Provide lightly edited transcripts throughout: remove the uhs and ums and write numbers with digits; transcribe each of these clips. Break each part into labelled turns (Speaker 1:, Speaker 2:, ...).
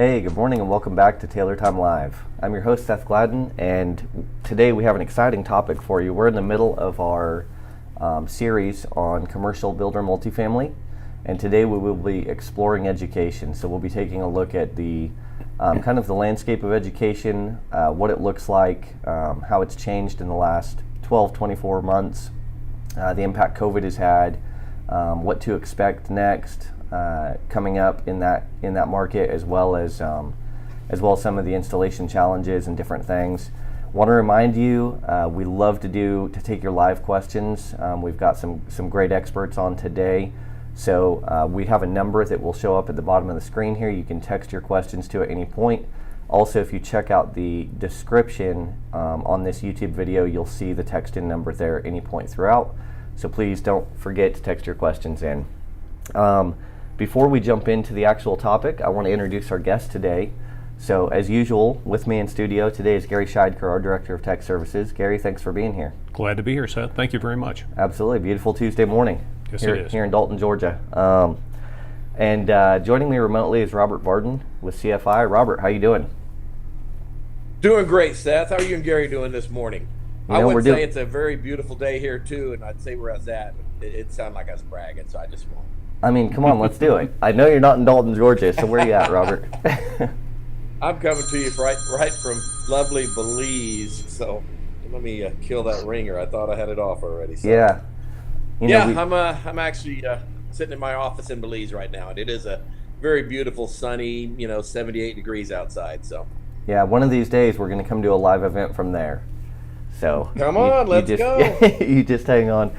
Speaker 1: Hey, good morning and welcome back to Taylor Time Live. I'm your host, Seth Gladden, and today we have an exciting topic for you. We're in the middle of our series on commercial builder multifamily, and today we will be exploring education. So we'll be taking a look at the kind of the landscape of education, what it looks like, how it's changed in the last 12, 24 months, the impact COVID has had, what to expect next, coming up in that market, as well as some of the installation challenges and different things. Want to remind you, we love to take your live questions. We've got some great experts on today, so we have a number that will show up at the bottom of the screen here. You can text your questions to at any point. Also, if you check out the description on this YouTube video, you'll see the text-in number there at any point throughout. So please don't forget to text your questions in. Before we jump into the actual topic, I want to introduce our guest today. So as usual, with me in studio today is Gary Scheidker, our Director of Tech Services. Gary, thanks for being here.
Speaker 2: Glad to be here, Seth. Thank you very much.
Speaker 1: Absolutely. Beautiful Tuesday morning
Speaker 2: Yes, it is.
Speaker 1: here in Dalton, Georgia. And joining me remotely is Robert Varden with CFI. Robert, how you doing?
Speaker 3: Doing great, Seth. How are you and Gary doing this morning? I would
Speaker 1: we're
Speaker 3: say it's a very beautiful day here, too, and I'd say where I was at. It sounded like I was bragging, so I just won't.
Speaker 1: I mean, come on, let's do it. I know you're not in Dalton, Georgia, so where are you at, Robert?
Speaker 3: I'm coming to you right from lovely Belize, so let me kill that ringer. I thought I had it off already. So.
Speaker 1: Yeah.
Speaker 3: I'm actually sitting in my office in Belize right now, and it is a very beautiful, sunny, 78 degrees outside. So.
Speaker 1: Yeah, one of these days we're going to come to a live event from there. So
Speaker 3: come on, let's go.
Speaker 1: You just hang on.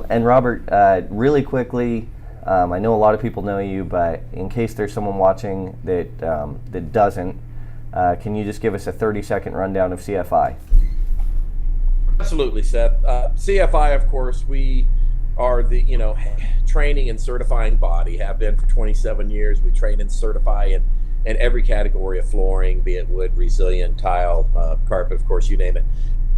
Speaker 1: And Robert, really quickly, I know a lot of people know you, but in case there's someone watching that doesn't, can you just give us a 30-second rundown of CFI?
Speaker 3: Absolutely, Seth. CFI, of course, we are the training and certifying body. Have been for 27 years. We train and certify in every category of flooring, be it wood, resilient, tile, carpet, of course, you name it.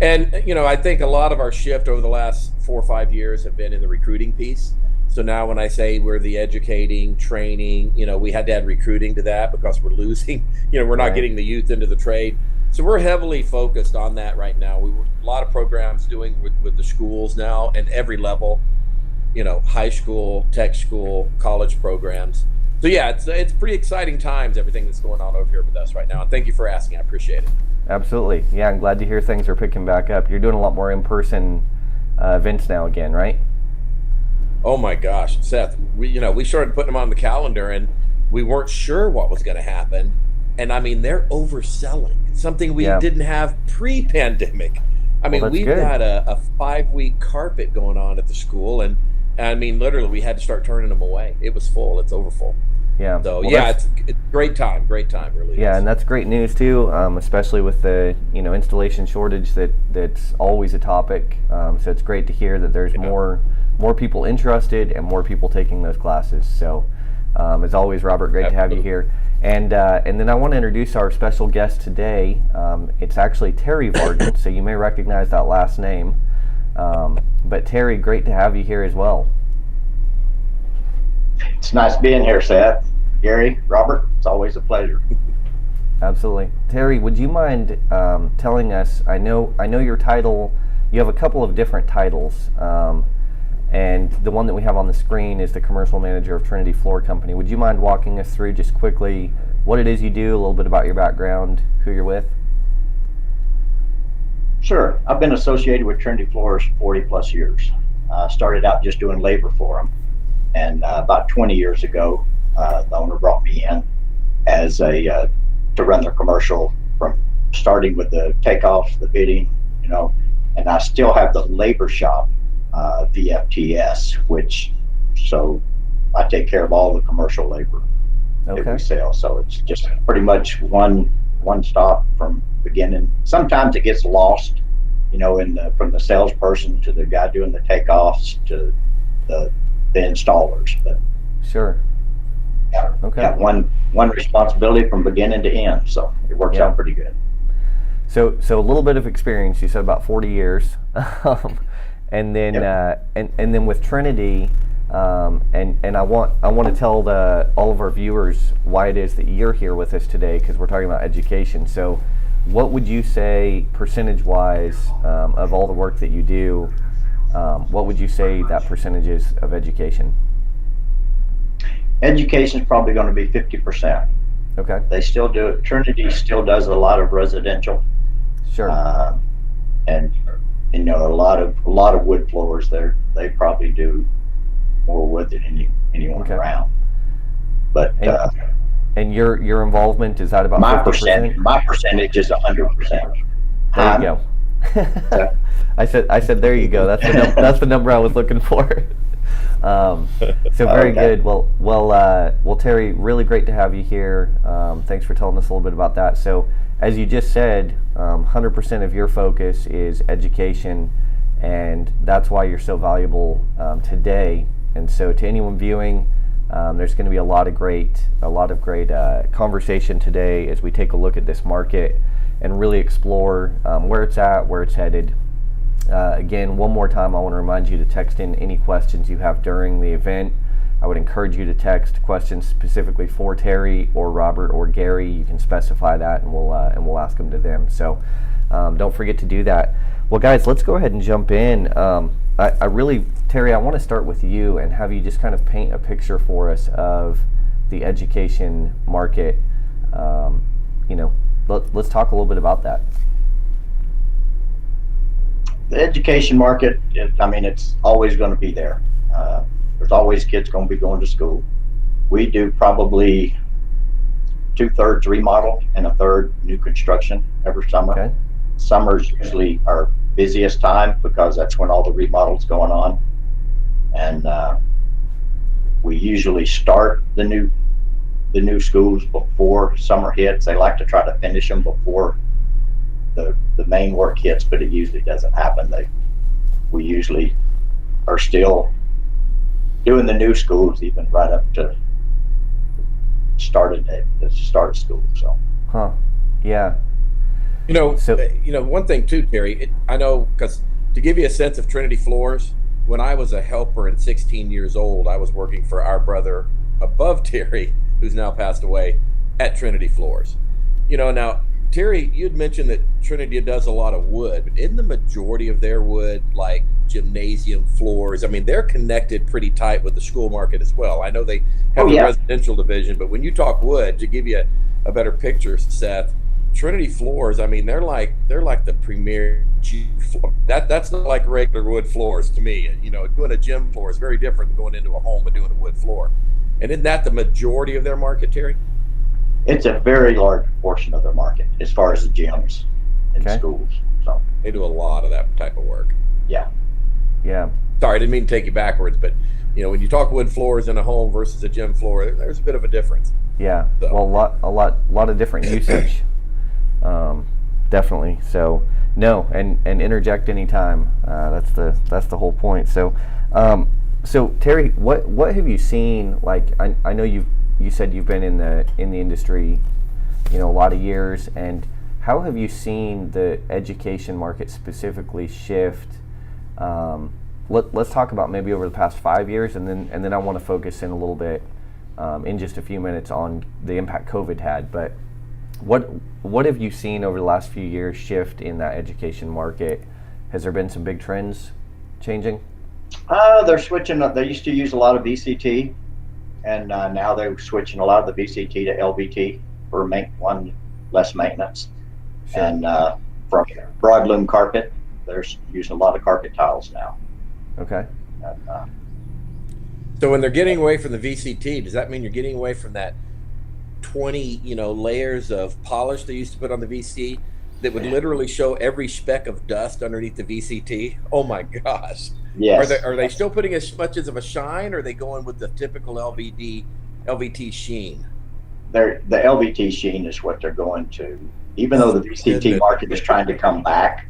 Speaker 3: And I think a lot of our shift over the last 4 or 5 years have been in the recruiting piece. So now when I say we're the educating, training, we had to add recruiting to that because we're losing, we're not getting the youth into the trade. So we're heavily focused on that right now. A lot of programs doing with the schools now and every level, high school, tech school, college programs. So yeah, it's pretty exciting times, everything that's going on over here with us right now. And thank you for asking. I appreciate it.
Speaker 1: Absolutely. Yeah, I'm glad to hear things are picking back up. You're doing a lot more in-person events now again, right?
Speaker 3: Oh my gosh, Seth, we started putting them on the calendar and we weren't sure what was going to happen. And I mean, they're overselling something we didn't have pre-pandemic. I mean, we've got a 5-week carpet going on at the school. And I mean, literally we had to start turning them away. It was full. It's over full.
Speaker 1: Yeah.
Speaker 3: So it's great time, really.
Speaker 1: Yeah, and that's great news too, especially with the installation shortage that's always a topic. So it's great to hear that there's more people interested and more people taking those classes. So as always, Robert, great to have you here. And then I want to introduce our special guest today. It's actually Terry Varden, so you may recognize that last name. But Terry, great to have you here as well.
Speaker 4: It's nice being here, Seth, Gary, Robert. It's always a pleasure.
Speaker 1: Absolutely. Terry, would you mind telling us, I know your title, you have a couple of different titles, and the one that we have on the screen is the Commercial Manager of Trinity Floor Company. Would you mind walking us through just quickly what it is you do, a little bit about your background, who you're with?
Speaker 4: Sure. I've been associated with Trinity Floors 40 plus years. Started out just doing labor for them. And about 20 years ago, the owner brought me in as to run their commercial, from starting with the takeoffs, the bidding, and I still have the labor shop, VFTS, so I take care of all the commercial labor that we sell. So it's just pretty much one stop from beginning. Sometimes it gets lost, from the salesperson to the guy doing the takeoffs to the installers, but
Speaker 1: sure.
Speaker 4: Got one responsibility from beginning to end, so it works out pretty good.
Speaker 1: So a little bit of experience. You said about 40 years, and then and then with Trinity, And I want to tell all of our viewers why it is that you're here with us today, because we're talking about education. So, what would you say, percentage-wise, of all the work that you do? What would you say that percentage is of education?
Speaker 4: Education is probably going to be 50%.
Speaker 1: Okay.
Speaker 4: They still do it. Trinity still does a lot of residential,
Speaker 1: Sure.
Speaker 4: and you know, a lot of wood floors. They probably do more wood than anyone
Speaker 1: Okay.
Speaker 4: around. But
Speaker 1: And your involvement, is that about
Speaker 4: my
Speaker 1: 50%?
Speaker 4: my percentage is 100%.
Speaker 1: There you go. I said there you go. That's the number I was looking for. So very good. Well, Terry, really great to have you here. Thanks for telling us a little bit about that. So, as you just said, 100% of your focus is education, and that's why you're so valuable today. And so, to anyone viewing, there's going to be a lot of great conversation today as we take a look at this market and really explore where it's at, where it's headed. Again, one more time, I want to remind you to text in any questions you have during the event. I would encourage you to text questions specifically for Terry or Robert or Gary. You can specify that, and we'll ask them to them. So don't forget to do that. Well, guys, let's go ahead and jump in. Terry, I want to start with you and have you just kind of paint a picture for us of the education market. Let's talk a little bit about that.
Speaker 4: The education market, it's always going to be there. There's always kids going to be going to school. We do probably 2/3 remodel and 1/3 new construction every summer.
Speaker 1: Okay.
Speaker 4: Summer's usually our busiest time because that's when all the remodels going on. And we usually start the new schools before summer hits. They like to try to finish them before the main work hits, but it usually doesn't happen. We usually are still doing the new schools even right up to the start of school. So.
Speaker 1: Huh. Yeah.
Speaker 3: One thing too, Terry, I know, because to give you a sense of Trinity Floors, when I was a helper and 16 years old, I was working for our brother above Terry, who's now passed away, at Trinity Floors. Now, Terry, you'd mentioned that Trinity does a lot of wood, but isn't the majority of their wood like gymnasium floors? They're connected pretty tight with the school market as well. I know they have a residential division, but when you talk wood, to give you a better picture, Seth, Trinity Floors, they're like the premier floor. That's not like regular wood floors to me. Doing a gym floor is very different than going into a home and doing a wood floor. And isn't that the majority of their market, Terry?
Speaker 4: It's a very large portion of their market as far as the gyms and schools. So
Speaker 3: they do a lot of that type of work.
Speaker 4: Yeah.
Speaker 1: Yeah.
Speaker 3: Sorry, I didn't mean to take you backwards, but when you talk wood floors in a home versus a gym floor, there's a bit of a difference.
Speaker 1: Yeah. So. Well, a lot of different usage. Definitely. So no, and interject anytime. That's the whole point. So, Terry, what have you seen? Like, I know you said you've been in the industry, a lot of years, and how have you seen the education market specifically shift? Let's talk about maybe over the past 5 years, and then I want to focus in a little bit in just a few minutes on the impact COVID had. But what have you seen over the last few years shift in that education market? Has there been some big trends changing?
Speaker 4: They're switching up. They used to use a lot of VCT, and now they're switching a lot of the VCT to LVT for less maintenance.
Speaker 1: Sure.
Speaker 4: And from broadloom carpet, they're using a lot of carpet tiles now.
Speaker 1: Okay.
Speaker 4: And,
Speaker 3: so when they're getting away from the VCT, does that mean you're getting away from that 20 layers of polish they used to put on the VCT that would literally show every speck of dust underneath the VCT? Oh my gosh.
Speaker 4: yes.
Speaker 3: Are they still putting as much as of a shine, or are they going with the typical LVT sheen?
Speaker 4: The LVT sheen is what they're going to. Even though the VCT market is trying to come back,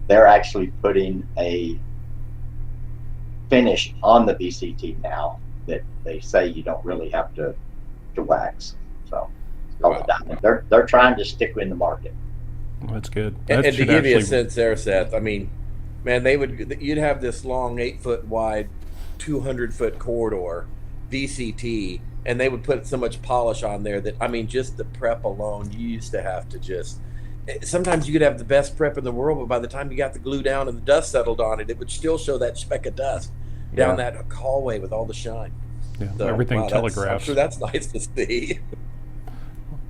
Speaker 4: they're actually putting a finish on the VCT now that they say you don't really have to wax. So it's called a diamond. They're trying to stick in the market.
Speaker 2: Well, that's good.
Speaker 3: And to give you a sense there, Seth, man, you'd have this long 8-foot wide 200-foot corridor, VCT, and they would put so much polish on there that, I mean, just the prep alone, you used to have to just, sometimes you could have the best prep in the world, but by the time you got the glue down and the dust settled on it, it would still show that speck of dust down that hallway with all the shine.
Speaker 2: Yeah,
Speaker 3: So,
Speaker 2: everything
Speaker 3: I'm
Speaker 2: telegraphs.
Speaker 3: sure that's nice to see.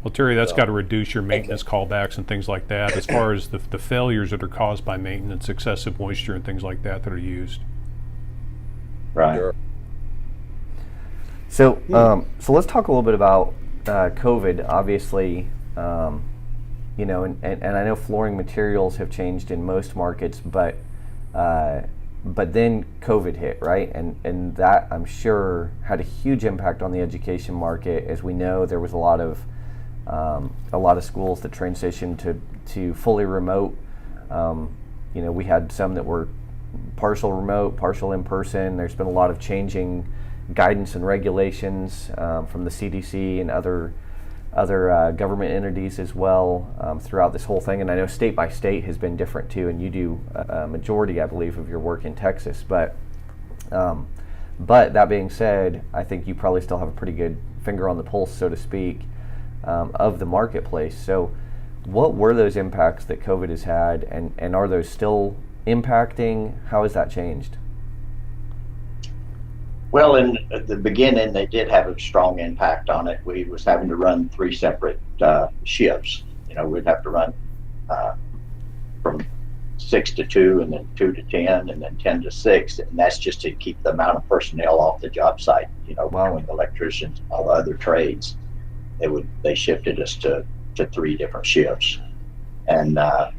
Speaker 2: Well, Terry, that's
Speaker 3: So-
Speaker 2: got to reduce your maintenance callbacks and things like that, as far as the failures that are caused by maintenance, excessive moisture and things like that are used.
Speaker 4: Right.
Speaker 3: Sure.
Speaker 1: So, so let's talk a little bit about COVID. Obviously, you know, and I know flooring materials have changed in most markets, but then COVID hit, right? And that, I'm sure, had a huge impact on the education market. As we know, there was a lot of schools that transitioned to fully remote. You know, we had some that were partial remote, partial in person. There's been a lot of changing guidance and regulations from the CDC and other government entities as well throughout this whole thing. And I know state by state has been different too, and you do a majority, I believe, of your work in Texas. But that being said, I think you probably still have a pretty good finger on the pulse, so to speak, of the marketplace. So what were those impacts that COVID has had, and are those still impacting? How has that changed?
Speaker 4: Well, in the beginning, they did have a strong impact on it. We was having to run 3 separate shifts. You know, we'd have to run from 6 to 2, and then 2 to 10, and then 10 to 6, and that's just to keep the amount of personnel off the job site. You know,
Speaker 1: Wow.
Speaker 4: between the electricians and all the other trades, they shifted us to 3 different shifts. And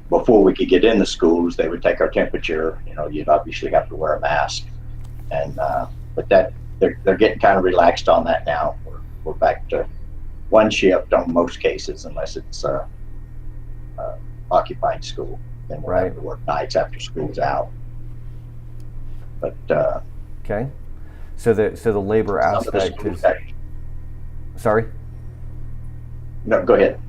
Speaker 4: before we could get in the schools, they would take our temperature. You know, you'd obviously have to wear a mask, and but that they're getting kind of relaxed on that now. We're back to 1 shift on most cases, unless it's occupied school. Then we'll have to work nights after school's out. But
Speaker 1: Okay, so the labor
Speaker 4: some of the
Speaker 1: aspect
Speaker 4: schools
Speaker 1: is
Speaker 4: that-
Speaker 1: sorry.
Speaker 4: no, go ahead.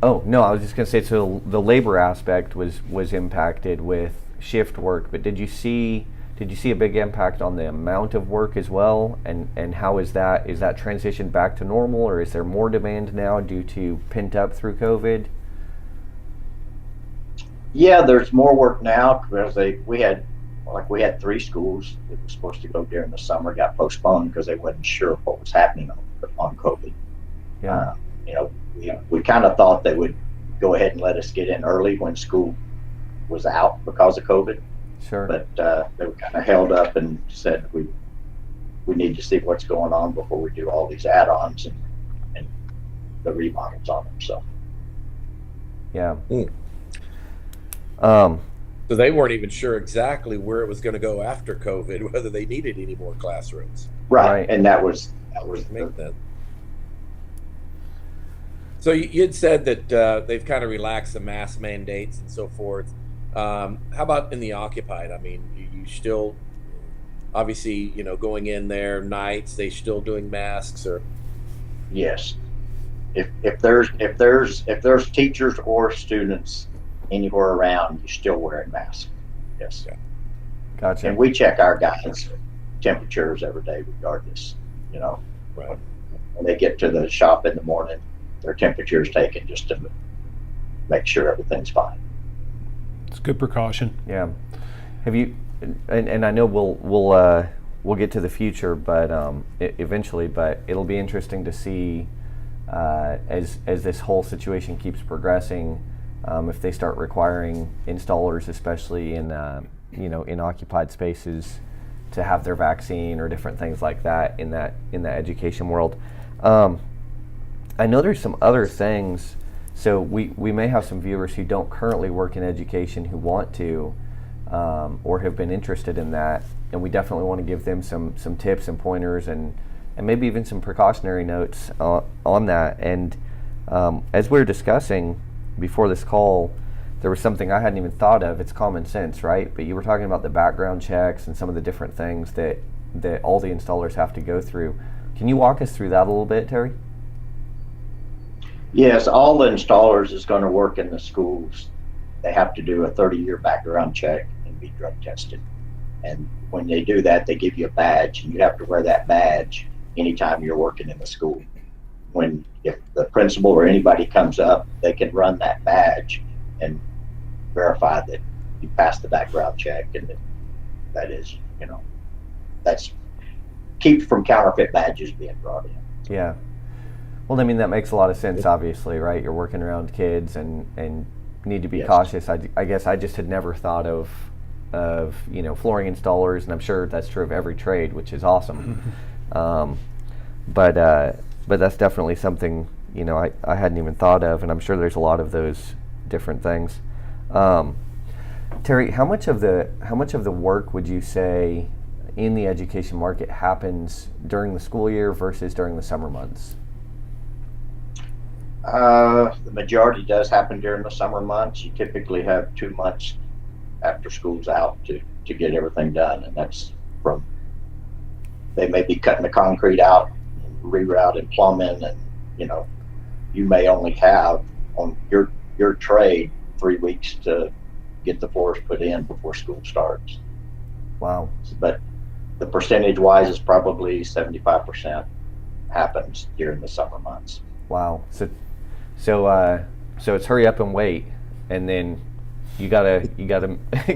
Speaker 1: Oh no, I was just going to say, so the labor aspect was impacted with shift work, but did you see a big impact on the amount of work as well? And how is that transitioned back to normal, or is there more demand now due to pent up through COVID?
Speaker 4: Yeah, there's more work now because we had 3 schools that were supposed to go during the summer, got postponed because they wasn't sure what was happening on COVID.
Speaker 1: Yeah.
Speaker 4: You know, we kind of thought they would go ahead and let us get in early when school was out because of COVID,
Speaker 1: Sure.
Speaker 4: but they were kind of held up and said we need to see what's going on before we do all these add-ons and the remodels on them. So
Speaker 1: Yeah.
Speaker 3: So they weren't even sure exactly where it was going to go after COVID, whether they needed any more classrooms.
Speaker 1: Right.
Speaker 4: and that was
Speaker 3: Make that. So you'd said that they've kind of relaxed the mask mandates and so forth. How about in the occupied? I mean, you still, obviously, you know, going in there nights, they still doing masks or?
Speaker 4: yes. If there's teachers or students anywhere around, you're still wearing masks. Yes.
Speaker 1: Gotcha.
Speaker 4: And we check our guys' temperatures every day regardless, you know.
Speaker 3: Right.
Speaker 4: When they get to the shop in the morning, their temperature is taken just to make sure everything's fine.
Speaker 2: It's good precaution.
Speaker 1: Yeah. Have you? And I know we'll get to the future, but eventually. But it'll be interesting to see as this whole situation keeps progressing, if they start requiring installers, especially in in occupied spaces, to have their vaccine or different things like that in that education world. I know there's some other things. So we may have some viewers who don't currently work in education who want to, or have been interested in that, and we definitely want to give them some tips and pointers and maybe even some precautionary notes on that. And as we were discussing before this call, there was something I hadn't even thought of. It's common sense, right? But you were talking about the background checks and some of the different things that all the installers have to go through. Can you walk us through that a little bit, Terry?
Speaker 4: Yes, all the installers is going to work in the schools. They have to do a 30-year background check and be drug tested. And when they do that, they give you a badge, and you have to wear that badge anytime you're working in the school. If the principal or anybody comes up, they can run that badge and verify that you passed the background check, and that is, that's keeps from counterfeit badges being brought in.
Speaker 1: Yeah. Well, I mean, that makes a lot of sense, obviously, right? You're working around kids and need to be
Speaker 4: Yes.
Speaker 1: cautious. I guess I just had never thought of flooring installers, and I'm sure that's true of every trade, which is awesome. But that's definitely something, I hadn't even thought of, and I'm sure there's a lot of those different things. Terry, how much of the work would you say in the education market happens during the school year versus during the summer months?
Speaker 4: The majority does happen during the summer months. You typically have 2 months after school's out to get everything done, and that's they may be cutting the concrete out, rerouting plumbing, and you may only have on your trade 3 weeks to get the floors put in before school starts.
Speaker 1: Wow.
Speaker 4: But the percentage wise is probably 75% happens during the summer months.
Speaker 1: Wow. So it's hurry up and wait, and then you gotta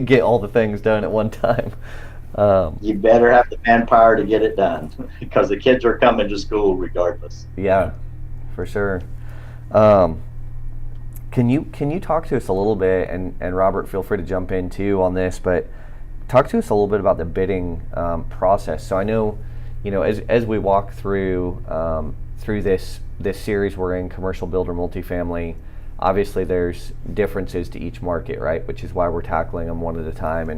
Speaker 1: get all the things done at one time.
Speaker 4: You better have the manpower to get it done because the kids are coming to school regardless.
Speaker 1: Yeah, for sure. Can you talk to us a little bit, and Robert, feel free to jump in too on this, but talk to us a little bit about the bidding process. So I know, as we walk through this series we're in, commercial builder multifamily, obviously there's differences to each market, right? Which is why we're tackling them one at a time,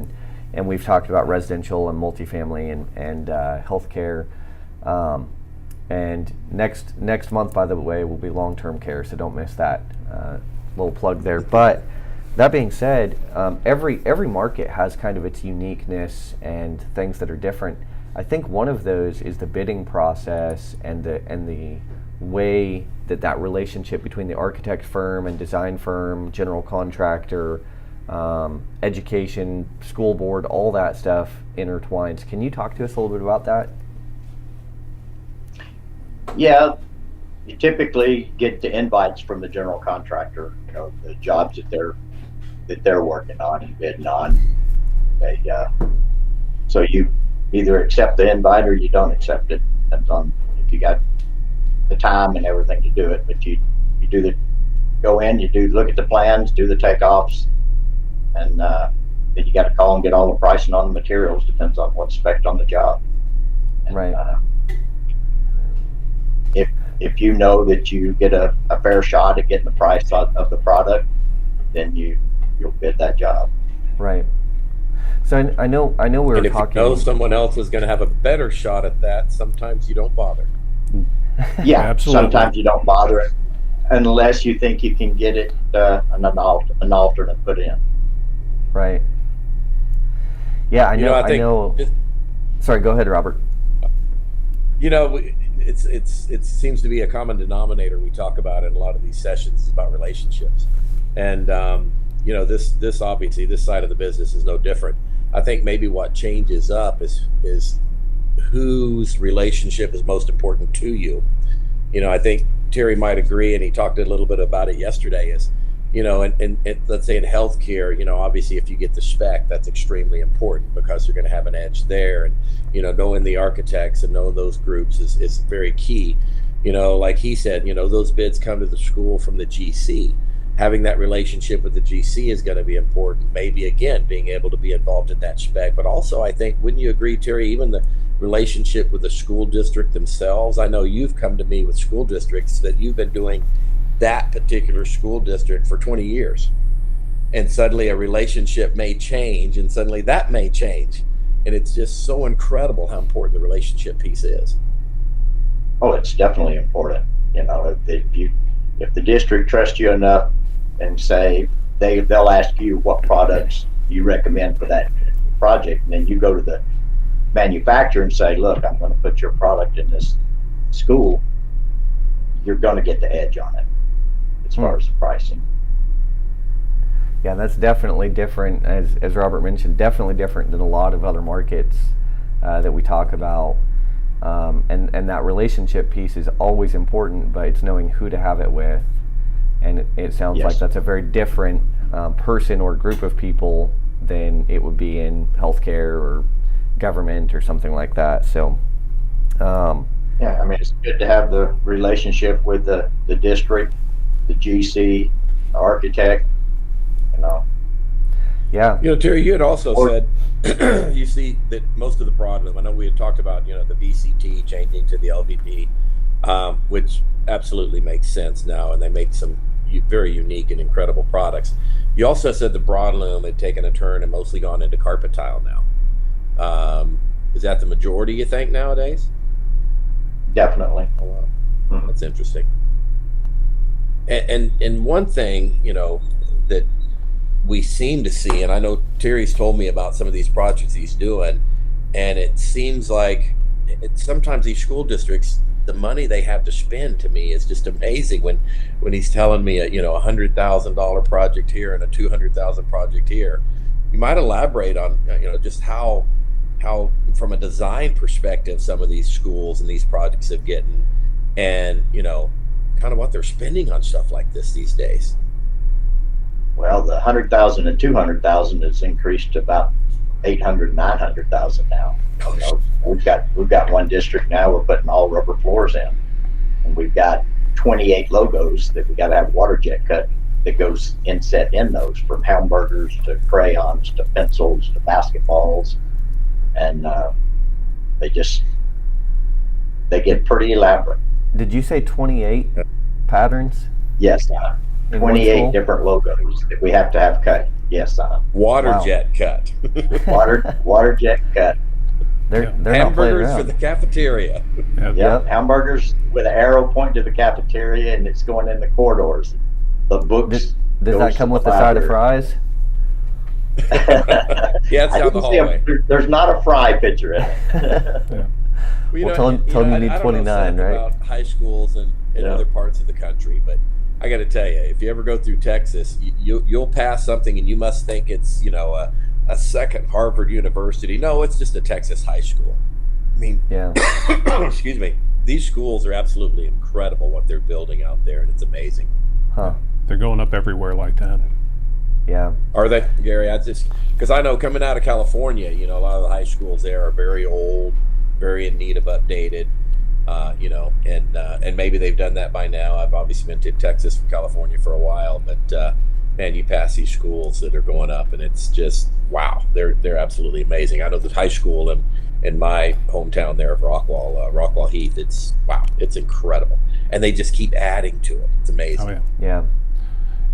Speaker 1: and we've talked about residential and multifamily and healthcare. And next month, by the way, will be long-term care, so don't miss that. Little plug there. But that being said, every market has kind of its uniqueness and things that are different. I think one of those is the bidding process and the way that relationship between the architect firm and design firm, general contractor, education, school board, all that stuff intertwines. Can you talk to us a little bit about that?
Speaker 4: Yeah, you typically get the invites from the general contractor, the jobs that they're working on and bidding on. So you either accept the invite or you don't accept it. Depends on if you got the time and everything to do it. But you go in, look at the plans, do the takeoffs, and then you got to call and get all the pricing on the materials. Depends on what's spec'd on the job. And,
Speaker 1: right.
Speaker 4: If you know that you get a fair shot at getting the price of the product, then you'll bid that job.
Speaker 1: Right. So I know we were
Speaker 3: And if
Speaker 1: talking.
Speaker 3: you know someone else is going to have a better shot at that, sometimes you don't bother.
Speaker 4: Yeah,
Speaker 2: Absolutely.
Speaker 4: sometimes you don't bother it unless you think you can get it an alternate put in.
Speaker 1: Right. Yeah, I know.
Speaker 3: I think
Speaker 1: Sorry, go ahead, Robert.
Speaker 3: it seems to be a common denominator we talk about in a lot of these sessions about relationships, and this obviously this side of the business is no different. I think maybe what changes up is whose relationship is most important to you. I think Terry might agree, and he talked a little bit about it yesterday, is and let's say in healthcare, obviously if you get the spec, that's extremely important because you're going to have an edge there, and knowing the architects and knowing those groups is very key. Like he said, those bids come to the school from the GC. Having that relationship with the GC is going to be important. Maybe again being able to be involved in that spec, but also I think, wouldn't you agree, Terry, even the relationship with the school district themselves? I know you've come to me with school districts that you've been doing that particular school district for 20 years, and suddenly a relationship may change, and suddenly that may change, and it's just so incredible how important the relationship piece is.
Speaker 4: Oh, it's definitely important. If the district trusts you enough and say they'll ask you what products you recommend for that project, and then you go to the manufacturer and say, look, I'm going to put your product in this school, you're going to get the edge on it as far as the pricing.
Speaker 1: Yeah, that's definitely different, as Robert mentioned, definitely different than a lot of other markets that we talk about. And that relationship piece is always important, but it's knowing who to have it with. And it sounds
Speaker 4: Yes.
Speaker 1: like that's a very different person or group of people than it would be in healthcare or government or something like that. So,
Speaker 4: Yeah, I mean, it's good to have the relationship with the district, the GC, the architect, you know.
Speaker 1: yeah,
Speaker 3: You know, Terry, you had also
Speaker 4: Or-
Speaker 3: said you see that most of the broadloom. I know we had talked about the VCT changing to the LVP, which absolutely makes sense now, and they make some very unique and incredible products. You also said the broadloom had taken a turn and mostly gone into carpet tile now. Is that the majority, you think, nowadays?
Speaker 4: Definitely.
Speaker 3: Oh wow,
Speaker 4: Mhm.
Speaker 3: that's interesting. And one thing that we seem to see, and I know Terry's told me about some of these projects he's doing, and it seems like sometimes these school districts, the money they have to spend to me is just amazing. When he's telling me $100,000 project here and a $200,000 project here, you might elaborate on just how from a design perspective some of these schools and these projects have gotten, and kind of what they're spending on stuff like this these days.
Speaker 4: Well, the 100,000 and 200,000 has increased to about 800, 900,000 now.
Speaker 3: Oh,
Speaker 4: You know, we've got one district now. We're putting all rubber floors in, and we've got 28 logos that we got to have water jet cut that goes inset in those, from hamburgers to crayons to pencils to basketballs, and they get pretty elaborate.
Speaker 1: did you say 28 patterns?
Speaker 4: Yes,
Speaker 1: in one
Speaker 4: 28
Speaker 1: school?
Speaker 4: different logos that we have to have cut. Yes,
Speaker 3: water
Speaker 1: Wow.
Speaker 3: jet cut.
Speaker 4: water jet cut.
Speaker 1: They're
Speaker 2: Yeah.
Speaker 1: not playing
Speaker 3: Hamburgers for
Speaker 1: around.
Speaker 3: the cafeteria.
Speaker 2: Yeah,
Speaker 4: Yep, hamburgers with an arrow pointing to the cafeteria, and it's going in the corridors. The books.
Speaker 1: Does
Speaker 4: goes
Speaker 1: that
Speaker 4: to
Speaker 1: come
Speaker 4: the
Speaker 1: with the side of
Speaker 4: library.
Speaker 1: fries?
Speaker 3: Yeah, it's
Speaker 4: I
Speaker 3: down the
Speaker 4: didn't see
Speaker 3: hallway.
Speaker 4: there's not a fry picture in it.
Speaker 2: yeah.
Speaker 1: Well, tell him you need
Speaker 3: I don't
Speaker 1: 29,
Speaker 3: know
Speaker 1: right?
Speaker 3: about high schools and
Speaker 4: Yeah.
Speaker 3: other parts of the country, but I got to tell you, if you ever go through Texas, you'll pass something and you must think it's a second Harvard University. No, it's just a Texas high school. I mean,
Speaker 1: Yeah,
Speaker 3: excuse me. These schools are absolutely incredible what they're building out there, and it's amazing.
Speaker 1: huh?
Speaker 2: They're going up everywhere like that.
Speaker 1: Yeah,
Speaker 3: Are they, Gary? I just because I know coming out of California, a lot of the high schools there are very old, very in need of updated. And maybe they've done that by now. I've obviously been to Texas from California for a while, but man, you pass these schools that are going up, and it's just wow. They're absolutely amazing. I know the high school in my hometown there of Rockwall Heath. It's wow, it's incredible, and they just keep adding to it. It's amazing.
Speaker 2: Oh yeah.
Speaker 1: yeah,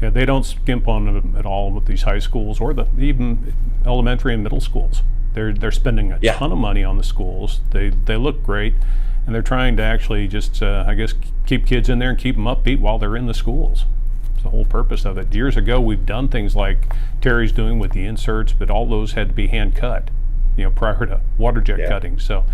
Speaker 2: Yeah, they don't skimp on them at all with these high schools or even elementary and middle schools. They're spending a
Speaker 3: Yeah.
Speaker 2: ton of money on the schools. They look great, and they're trying to actually just I guess keep kids in there and keep them upbeat while they're in the schools. It's the whole purpose of it. Years ago, we've done things like Terry's doing with the inserts, but all those had to be hand cut, prior to water jet
Speaker 3: Yeah.
Speaker 2: cutting. So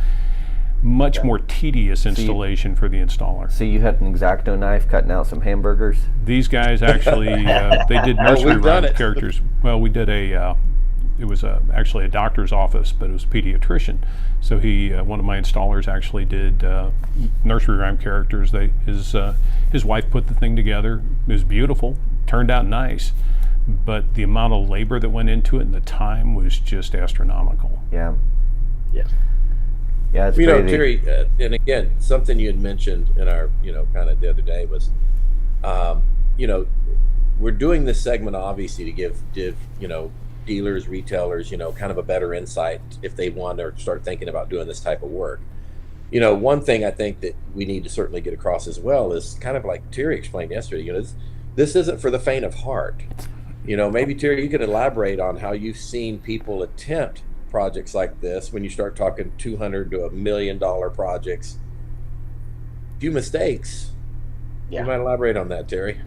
Speaker 2: much more tedious installation for the installer.
Speaker 1: so you had an X-Acto knife cutting out some hamburgers?
Speaker 2: These guys actually, they did nursery
Speaker 3: we've done
Speaker 2: rhyme
Speaker 3: it.
Speaker 2: characters. Well, we did it was actually a doctor's office, but it was a pediatrician. So one of my installers actually did nursery rhyme characters. His wife put the thing together. It was beautiful, turned out nice, but the amount of labor that went into it and the time was just astronomical.
Speaker 1: Yeah,
Speaker 4: Yes.
Speaker 1: yeah, it's
Speaker 3: You know,
Speaker 1: crazy.
Speaker 3: Terry, and again, something you had mentioned in our, kind of the other day was, we're doing this segment obviously to give dealers, retailers, kind of a better insight if they want to start thinking about doing this type of work. One thing I think that we need to certainly get across as well is kind of like Terry explained yesterday. This isn't for the faint of heart. Maybe Terry, you could elaborate on how you've seen people attempt projects like this when you start talking $200,000 to $1 million projects. Few mistakes.
Speaker 4: Yeah.
Speaker 3: You might elaborate on that, Terry.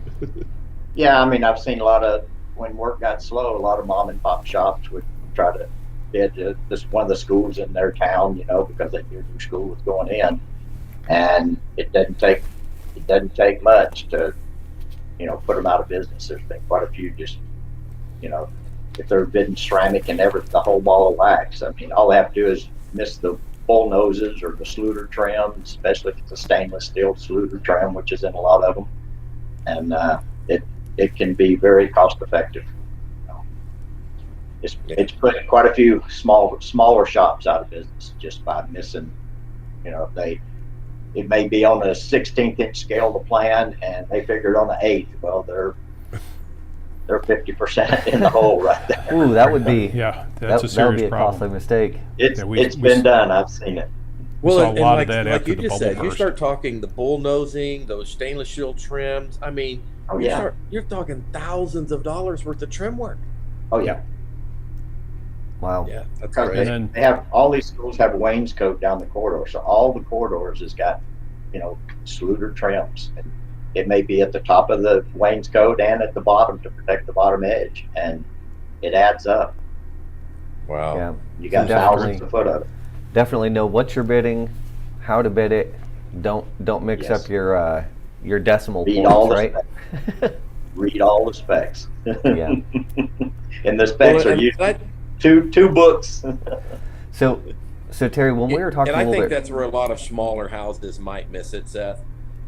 Speaker 4: Yeah, I mean, I've seen a lot of, when work got slow, a lot of mom and pop shops would try to bid this one of the schools in their town, because they knew new school was going in, and it doesn't take much to, put them out of business. There's been quite a few just you know, if they're bidding ceramic and the whole ball of wax, I mean, all they have to do is miss the bull noses or the Sluter trim, especially if it's a stainless steel Sluter trim, which is in a lot of them, and it can be very cost effective. It's put quite a few smaller shops out of business just by missing. You know, it may be on a 16th inch scale to plan, and they figured on the 8th. Well, they're 50% in the hole right there.
Speaker 1: Ooh, that would be
Speaker 2: Yeah, that's a
Speaker 1: that would
Speaker 2: serious
Speaker 1: be a
Speaker 2: problem.
Speaker 1: costly mistake.
Speaker 4: It's
Speaker 2: Yeah, we
Speaker 4: been done. I've seen it.
Speaker 2: saw a
Speaker 3: and
Speaker 2: lot of
Speaker 3: like,
Speaker 2: that
Speaker 3: like
Speaker 2: after
Speaker 3: you
Speaker 2: the
Speaker 3: just
Speaker 2: bubble
Speaker 3: said, you
Speaker 2: burst.
Speaker 3: start talking the bull nosing, those stainless steel trims. I mean,
Speaker 4: Oh yeah.
Speaker 3: you're talking thousands of dollars worth of trim work.
Speaker 4: Oh yeah.
Speaker 1: Wow.
Speaker 3: Yeah, that's
Speaker 4: Because
Speaker 3: great.
Speaker 2: then-
Speaker 4: they have all these schools have wainscot down the corridor, so all the corridors has got, you know, Sluter trims. And it may be at the top of the wainscot and at the bottom to protect the bottom edge, and it adds up.
Speaker 3: Wow.
Speaker 1: Yeah.
Speaker 4: You got
Speaker 1: So
Speaker 4: thousands of foot of it.
Speaker 1: Definitely know what you're bidding, how to bid it. Don't mix
Speaker 4: Yes.
Speaker 1: up your decimal
Speaker 4: Read
Speaker 1: points,
Speaker 4: all the
Speaker 1: right?
Speaker 4: Read all the specs.
Speaker 1: Yeah.
Speaker 4: And the specs
Speaker 3: Well,
Speaker 4: are
Speaker 3: and
Speaker 4: usually two books.
Speaker 1: So Terry, when we were talking
Speaker 3: and
Speaker 1: a
Speaker 3: I
Speaker 1: little
Speaker 3: think
Speaker 1: bit,
Speaker 3: that's where a lot of smaller houses might miss it, Seth.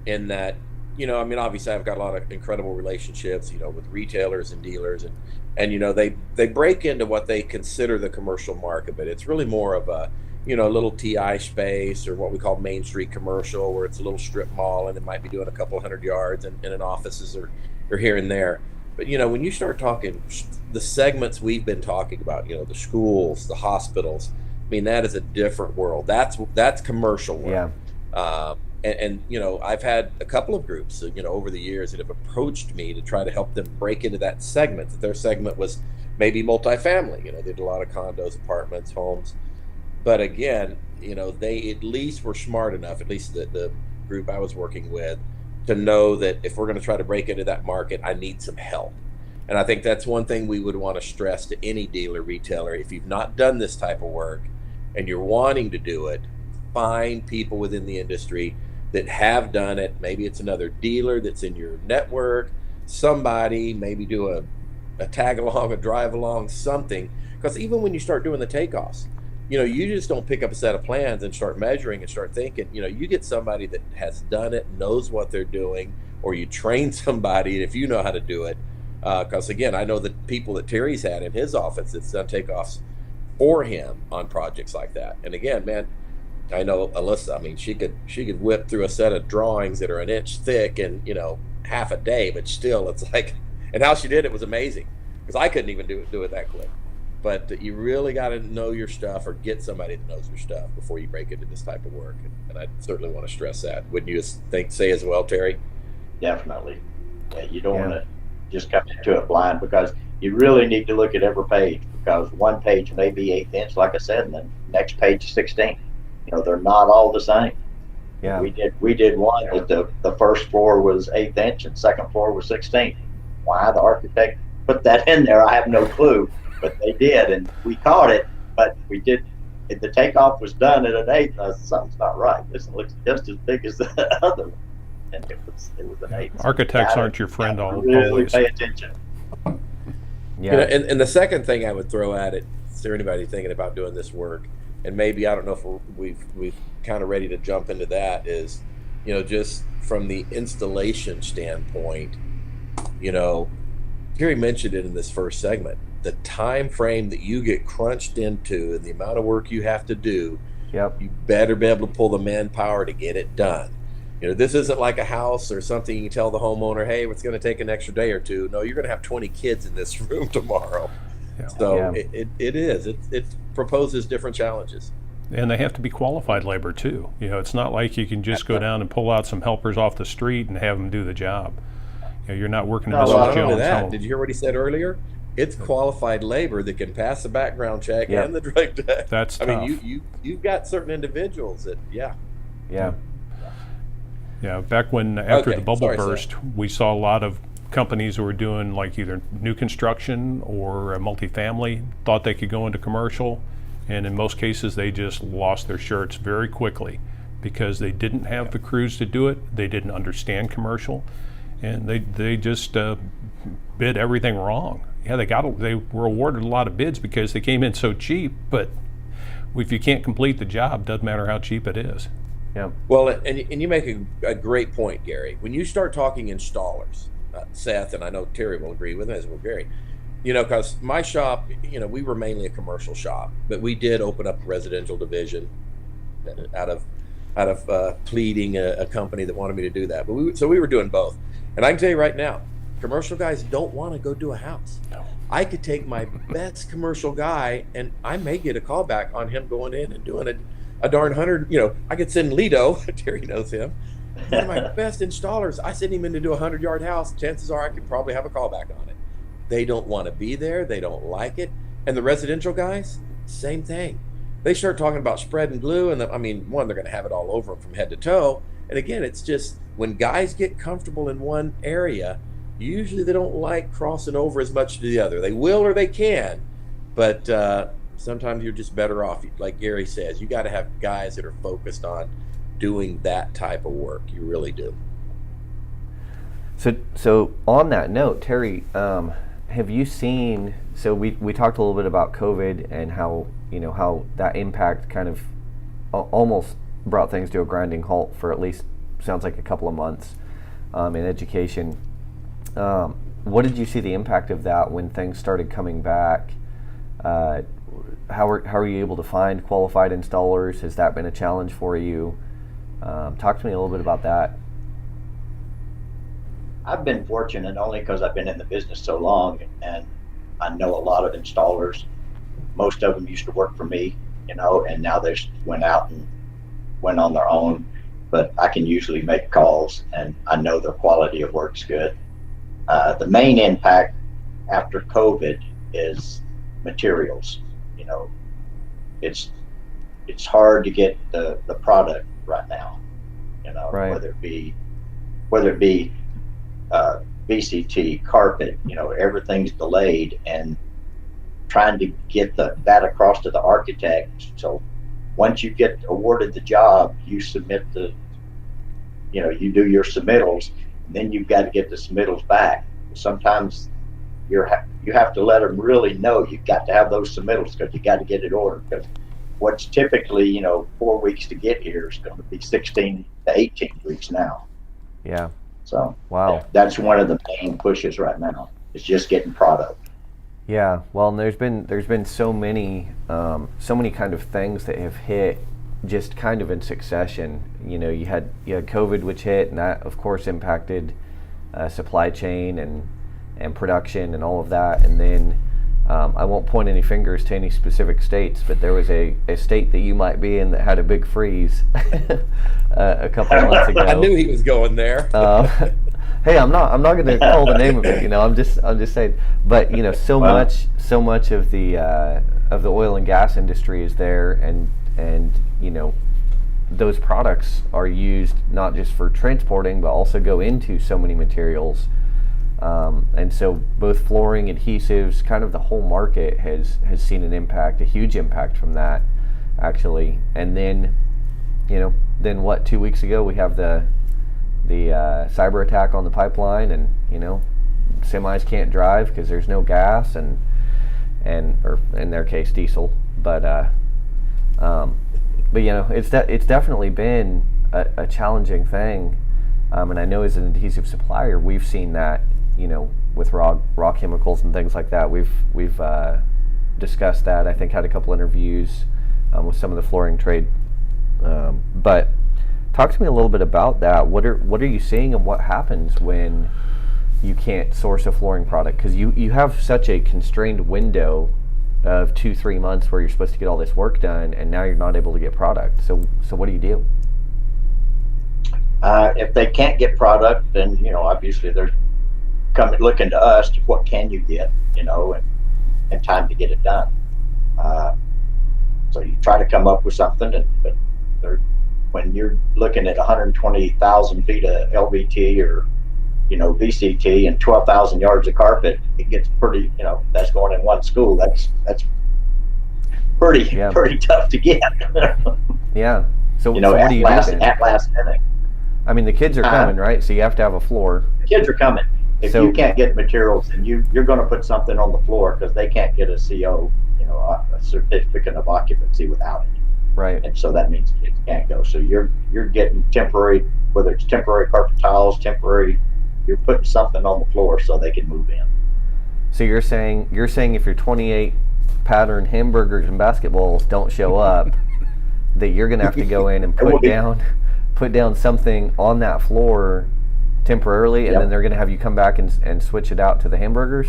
Speaker 3: In that, you know, I mean, obviously, I've got a lot of incredible relationships, you know, with retailers and dealers, and you know, they break into what they consider the commercial market, but it's really more of a, you know, a little TI space or what we call Main Street commercial, where it's a little strip mall and it might be doing a couple hundred yards and in offices or here and there. But you know, when you start talking the segments we've been talking about, you know, the schools, the hospitals, I mean, that is a different world. That's commercial work.
Speaker 1: yeah,
Speaker 3: And you know, I've had a couple of groups, you know, over the years that have approached me to try to help them break into that segment. That their segment was maybe multifamily. You know, they did a lot of condos, apartments, homes. But again, you know, they at least were smart enough, at least the group I was working with, to know that if we're going to try to break into that market, I need some help. And I think that's one thing we would want to stress to any dealer, retailer. If you've not done this type of work and you're wanting to do it, find people within the industry that have done it. Maybe it's another dealer that's in your network, somebody, maybe do a tag along, a drive along, something. Because even when you start doing the takeoffs, you know, you just don't pick up a set of plans and start measuring and start thinking. You know, you get somebody that has done it, knows what they're doing, or you train somebody if you know how to do it. Because again, I know the people that Terry's had in his office that's done takeoffs for him on projects like that. And again, man, I know Alyssa. I mean, she could whip through a set of drawings that are an inch thick in, you know, half a day, but still, it's like, and how she did it was amazing because I couldn't even do it that quick. But you really got to know your stuff or get somebody that knows your stuff before you break into this type of work. And I certainly want to stress that. Wouldn't you say as well, Terry?
Speaker 4: Definitely. Yeah, you don't
Speaker 1: Yeah.
Speaker 4: want to just come into it blind, because you really need to look at every page, because one page may be 1/8 inch, like I said, and the next page is 16. You know, they're not all the same.
Speaker 1: yeah.
Speaker 4: We did one that the first floor was 1/8 inch and second floor was 16. Why the architect put that in there, I have no clue, but they did, and we caught it. But we did. The takeoff was done at an 1/8. Something's not right. This looks just as big as the other one, and it was an 1/8.
Speaker 2: Architects
Speaker 4: So
Speaker 2: aren't your friend
Speaker 4: really
Speaker 2: always.
Speaker 4: pay attention.
Speaker 1: Yeah.
Speaker 3: You know, and the second thing I would throw at it, is there anybody thinking about doing this work, and maybe I don't know if we've kind of ready to jump into that, is, you know, just from the installation standpoint, you know, Terry mentioned it in this first segment, the time frame that you get crunched into and the amount of work you have to do,
Speaker 1: Yep.
Speaker 3: you better be able to pull the manpower to get it done. You know, this isn't like a house or something you can tell the homeowner, hey, it's going to take an extra day or two. No, you're going to have 20 kids in this room tomorrow.
Speaker 2: Yeah.
Speaker 3: So
Speaker 1: Yeah.
Speaker 3: it proposes different challenges.
Speaker 2: And they have to be qualified labor too. You know, it's not like you can just go down and pull out some helpers off the street and have them do the job. You know, you're not working in
Speaker 4: No,
Speaker 2: Mrs.
Speaker 4: well,
Speaker 3: Not only
Speaker 2: Jones'
Speaker 3: that,
Speaker 2: home.
Speaker 3: did you hear what he said earlier? It's qualified labor that can pass the background check
Speaker 1: Yeah.
Speaker 3: and the drug test.
Speaker 2: That's
Speaker 3: I
Speaker 2: tough.
Speaker 3: mean, you've got certain individuals that, yeah.
Speaker 1: Yeah.
Speaker 2: Yeah, back when after
Speaker 3: Okay,
Speaker 2: the bubble
Speaker 3: sorry, Seth.
Speaker 2: burst, we saw a lot of companies who were doing like either new construction or multifamily, thought they could go into commercial, and in most cases they just lost their shirts very quickly because they didn't have the crews to do it, they didn't understand commercial, and they just bid everything wrong. Yeah, they were awarded a lot of bids because they came in so cheap, but if you can't complete the job, doesn't matter how cheap it is.
Speaker 1: Yeah.
Speaker 3: Well, and you make a great point, Gary. When you start talking installers, Seth, and I know Terry will agree with me as well, Gary, because my shop, we were mainly a commercial shop, but we did open up a residential division out of pleading a company that wanted me to do that. But so we were doing both. And I can tell you right now, commercial guys don't want to go do a house.
Speaker 2: No.
Speaker 3: I could take my best commercial guy, and I may get a call back on him going in and doing a darn 100. I could send Lido, Terry knows him, one of my best installers. I send him in to do a 100-yard house. Chances are I could probably have a call back on it. They don't want to be there. They don't like it. And the residential guys, same thing. They start talking about spread and glue, and one, they're going to have it all over them from head to toe. And again, it's just when guys get comfortable in one area, usually they don't like crossing over as much to the other. They will or they can, but sometimes you're just better off. Like Gary says, you got to have guys that are focused on doing that type of work. You really do.
Speaker 1: So on that note, Terry, have you seen? So we talked a little bit about COVID and how that impact kind of almost brought things to a grinding halt for at least sounds like a couple of months in education. What did you see the impact of that when things started coming back? How are you able to find qualified installers? Has that been a challenge for you? Talk to me a little bit about that.
Speaker 4: I've been fortunate only because I've been in the business so long, and I know a lot of installers. Most of them used to work for me, and now they went out and went on their own. But I can usually make calls, and I know their quality of work's good. The main impact after COVID is materials. It's hard to get the product right now.
Speaker 1: Right.
Speaker 4: Whether it be VCT, carpet, everything's delayed, and trying to get that across to the architect. So once you get awarded the job, you submit you do your submittals, and then you've got to get the submittals back. Sometimes you have to let them really know you've got to have those submittals because you got to get it ordered. Because what's typically 4 weeks to get here is going to be 16 to 18 weeks now.
Speaker 1: Yeah.
Speaker 4: So
Speaker 1: wow,
Speaker 4: that's one of the main pushes right now. It's just getting product.
Speaker 1: Yeah. Well, and there's been so many kind of things that have hit just kind of in succession. You had COVID, which hit, and that of course impacted supply chain and production and all of that. And then I won't point any fingers to any specific states, but there was a state that you might be in that had a big freeze a couple of months ago.
Speaker 3: I knew he was going there.
Speaker 1: Hey, I'm not going to call the name of it. I'm just saying. But so much of the oil and gas industry is there, and those products are used not just for transporting, but also go into so many materials. And so both flooring, adhesives, kind of the whole market has seen an impact, a huge impact from that, actually. And then, then what? 2 weeks ago we have the cyber attack on the pipeline, and semis can't drive because there's no gas, and or in their case diesel. But it's definitely been a challenging thing. And I know as an adhesive supplier, we've seen that, with raw chemicals and things like that. We've discussed that. I think had a couple interviews with some of the flooring trade. But talk to me a little bit about that. What are you seeing, and what happens when you can't source a flooring product? Because you have such a constrained window of 2-3 months where you're supposed to get all this work done, and now you're not able to get product. So what do you do?
Speaker 4: If they can't get product, then obviously they're coming looking to us to what can you get, and time to get it done. So you try to come up with something, but when you're looking at 120,000 feet of LVT or VCT and 12,000 yards of carpet, it gets pretty. That's going in one school. That's pretty tough to get.
Speaker 1: Yeah. So
Speaker 4: so
Speaker 1: what do you do then?
Speaker 4: At last minute.
Speaker 1: I mean, the kids are coming, right? So you have to have a floor.
Speaker 4: Kids are coming. If
Speaker 1: So-
Speaker 4: you can't get materials, then you're going to put something on the floor because they can't get a CO, a certificate of occupancy without it.
Speaker 1: Right.
Speaker 4: And so that means kids can't go. So you're getting temporary, whether it's temporary carpet tiles, you're putting something on the floor so they can move in.
Speaker 1: So you're saying if your 28 pattern hamburgers and basketballs don't show up, that you're going to have to go in and put down something on that floor temporarily, and
Speaker 4: Yep.
Speaker 1: then they're going to have you come back and switch it out to the hamburgers?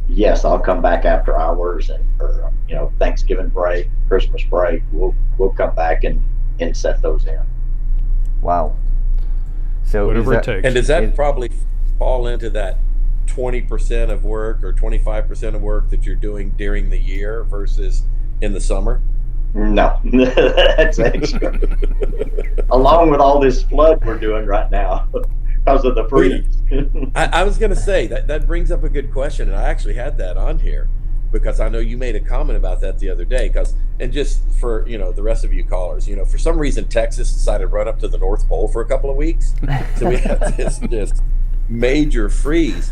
Speaker 4: Yes, I'll come back after hours or Thanksgiving break, Christmas break. We'll come back and set those in.
Speaker 1: Wow. So
Speaker 2: Whatever
Speaker 1: is
Speaker 2: it takes.
Speaker 3: And does that
Speaker 1: It-
Speaker 3: probably fall into that 20% of work or 25% of work that you're doing during the year versus in the summer?
Speaker 4: No, that's extra. Along with all this flood we're doing right now because of the freeze.
Speaker 3: I was going to say that brings up a good question, and I actually had that on here because I know you made a comment about that the other day. And just for the rest of you callers, for some reason Texas decided to run up to the North Pole for a couple of weeks, so we had this just major freeze.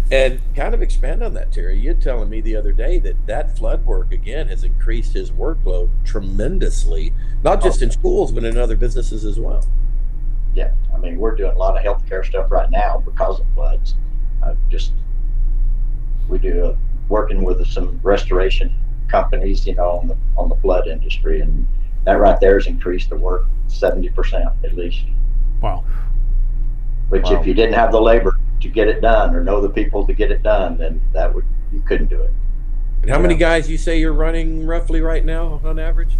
Speaker 3: And kind of expand on that, Terry. You're telling me the other day that flood work again has increased his workload tremendously, not just in schools but in other businesses as well.
Speaker 4: Yeah, I mean, we're doing a lot of healthcare stuff right now because of floods. We do working with some restoration companies, on the flood industry, and that right there has increased the work 70% at least.
Speaker 2: Wow.
Speaker 4: Which,
Speaker 1: Wow.
Speaker 4: if you didn't have the labor to get it done or know the people to get it done, then you couldn't do it.
Speaker 3: And how many guys you say you're running roughly right now on average?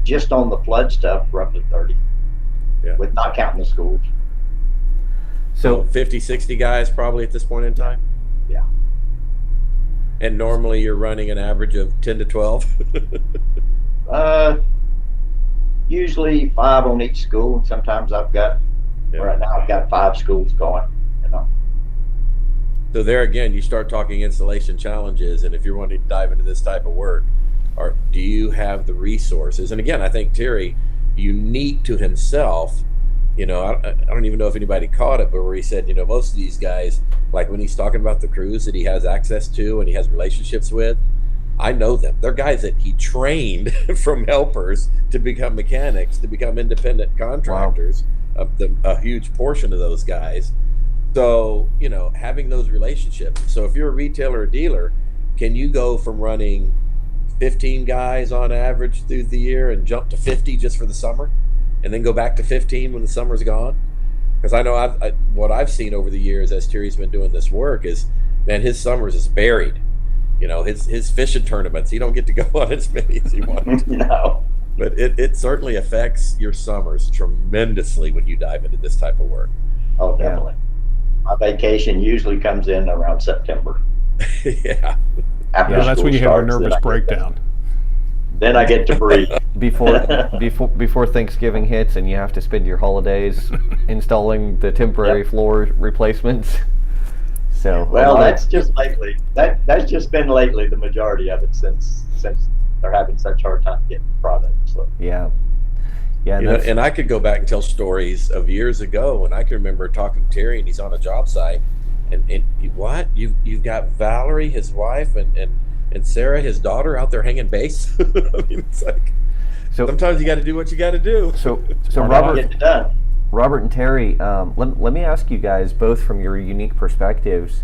Speaker 4: Just on the flood stuff, roughly 30.
Speaker 3: Yeah.
Speaker 4: With not counting the schools.
Speaker 3: So 50, 60 guys probably at this point in time?
Speaker 4: Yeah.
Speaker 3: And normally you're running an average of 10 to 12?
Speaker 4: Usually 5 on each school. And sometimes right now I've got 5 schools going,
Speaker 3: So there again, you start talking installation challenges, and if you're wanting to dive into this type of work, do you have the resources? And again, I think Terry, unique to himself, I don't even know if anybody caught it, but where he said, most of these guys, like when he's talking about the crews that he has access to and he has relationships with, I know them. They're guys that he trained from helpers to become mechanics, to become independent contractors. Wow. A huge portion of those guys. So, having those relationships. So if you're a retailer or dealer, can you go from running 15 guys on average through the year and jump to 50 just for the summer and then go back to 15 when the summer's gone? Because I know what I've seen over the years as Terry's been doing this work is, man, his summers is buried. His fishing tournaments, he don't get to go on as many as he wanted.
Speaker 4: No.
Speaker 3: But it certainly affects your summers tremendously when you dive into this type of work.
Speaker 4: Oh, definitely. My vacation usually comes in around September.
Speaker 3: Yeah.
Speaker 4: After
Speaker 2: That's when you have a
Speaker 4: starts,
Speaker 2: nervous breakdown.
Speaker 4: Then I get to breathe.
Speaker 1: Before Thanksgiving hits and you have to spend your holidays installing the temporary floor replacements. So
Speaker 4: well, that's just lately. That's just been lately, the majority of it, since they're having such a hard time getting product. So
Speaker 1: yeah.
Speaker 3: And I could go back and tell stories of years ago, and I can remember talking to Terry, and he's on a job site, and you've got Valerie, his wife, and Sarah, his daughter, out there hanging base. I mean, it's like sometimes you got to do what you got to do.
Speaker 1: So Robert and Terry, let me ask you guys both from your unique perspectives,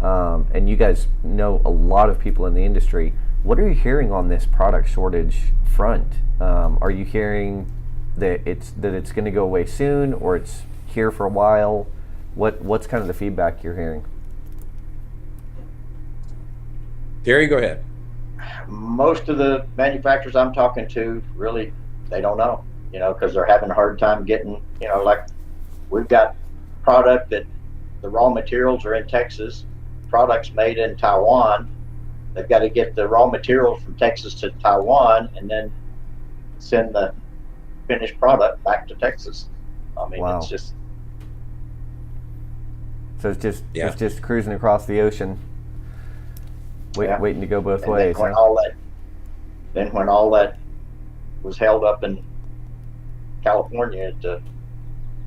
Speaker 1: and you guys know a lot of people in the industry. What are you hearing on this product shortage front? Are you hearing that it's going to go away soon, or it's here for a while? What's kind of the feedback you're hearing?
Speaker 3: Terry, go ahead.
Speaker 4: Most of the manufacturers I'm talking to, really, they don't know, because they're having a hard time getting, like we've got product that the raw materials are in Texas, products made in Taiwan. They've got to get the raw materials from Texas to Taiwan and then send the finished product back to Texas. I mean,
Speaker 1: wow.
Speaker 4: It's just.
Speaker 1: So it's just cruising across the ocean, waiting to go both ways.
Speaker 4: When all that was held up in California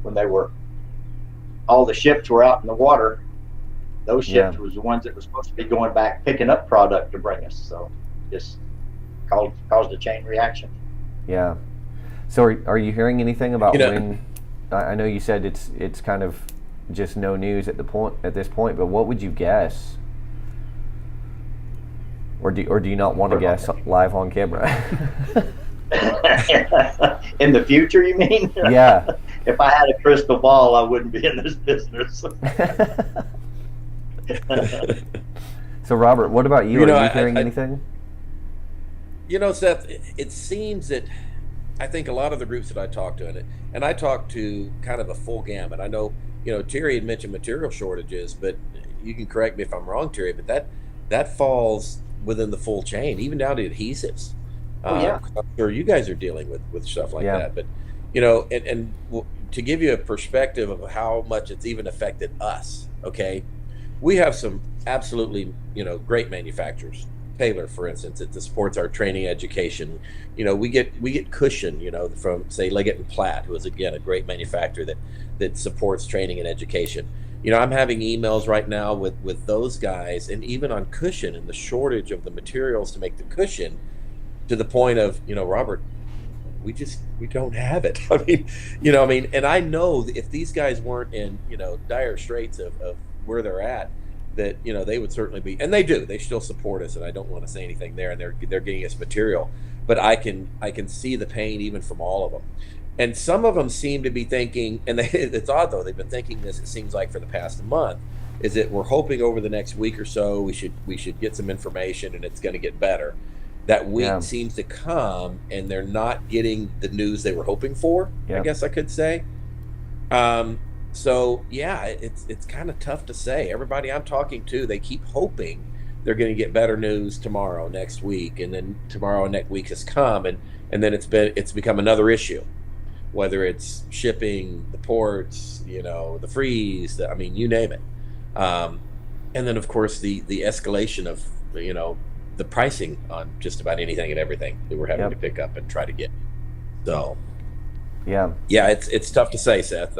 Speaker 4: when all the ships were out in the water. Those ships was the ones that were supposed to be going back picking up product to bring us. So just caused a chain reaction.
Speaker 1: Yeah. So are you hearing anything about
Speaker 3: You know-
Speaker 1: when? I know you said it's kind of just no news at this point, but what would you guess? Or do you not want to guess live on camera?
Speaker 4: In the future, you mean?
Speaker 1: Yeah.
Speaker 4: If I had a crystal ball, I wouldn't be in this business.
Speaker 1: So Robert, what about you?
Speaker 3: You know,
Speaker 1: Are you hearing
Speaker 3: I-
Speaker 1: anything?
Speaker 3: You know, Seth, it seems that I think a lot of the groups that I talk to, and I talk to kind of a full gamut. I know, Terry had mentioned material shortages, but you can correct me if I'm wrong, Terry, but that falls within the full chain, even down to adhesives.
Speaker 4: Oh, yeah.
Speaker 3: I'm sure you guys are dealing with stuff like
Speaker 1: Yeah.
Speaker 3: that, but to give you a perspective of how much it's even affected us, okay, we have some absolutely great manufacturers. Taylor, for instance, that supports our training education. We get Cushion, from say Leggett and Platt, who is again a great manufacturer that supports training and education. I'm having emails right now with those guys, and even on Cushion and the shortage of the materials to make the cushion, to the point of Robert, we don't have it. And I know that if these guys weren't in dire straits of where they're at, that they would certainly be, and they still support us, and I don't want to say anything there, and they're getting us material, but I can see the pain even from all of them. And some of them seem to be thinking, and it's odd though, they've been thinking this, it seems like, for the past month, is that we're hoping over the next week or so we should get some information and it's going to get better. That week seems to come and they're not getting the news they were hoping for, I guess I could say. So yeah, it's kind of tough to say. Everybody I'm talking to, they keep hoping they're going to get better news tomorrow, next week, and then tomorrow and next week has come, and then it's become another issue, whether it's shipping, the ports, the freeze, you name it, and then of course the escalation of the pricing on just about anything and everything that we're having to pick up and try to get. So yeah, it's tough to say, Seth.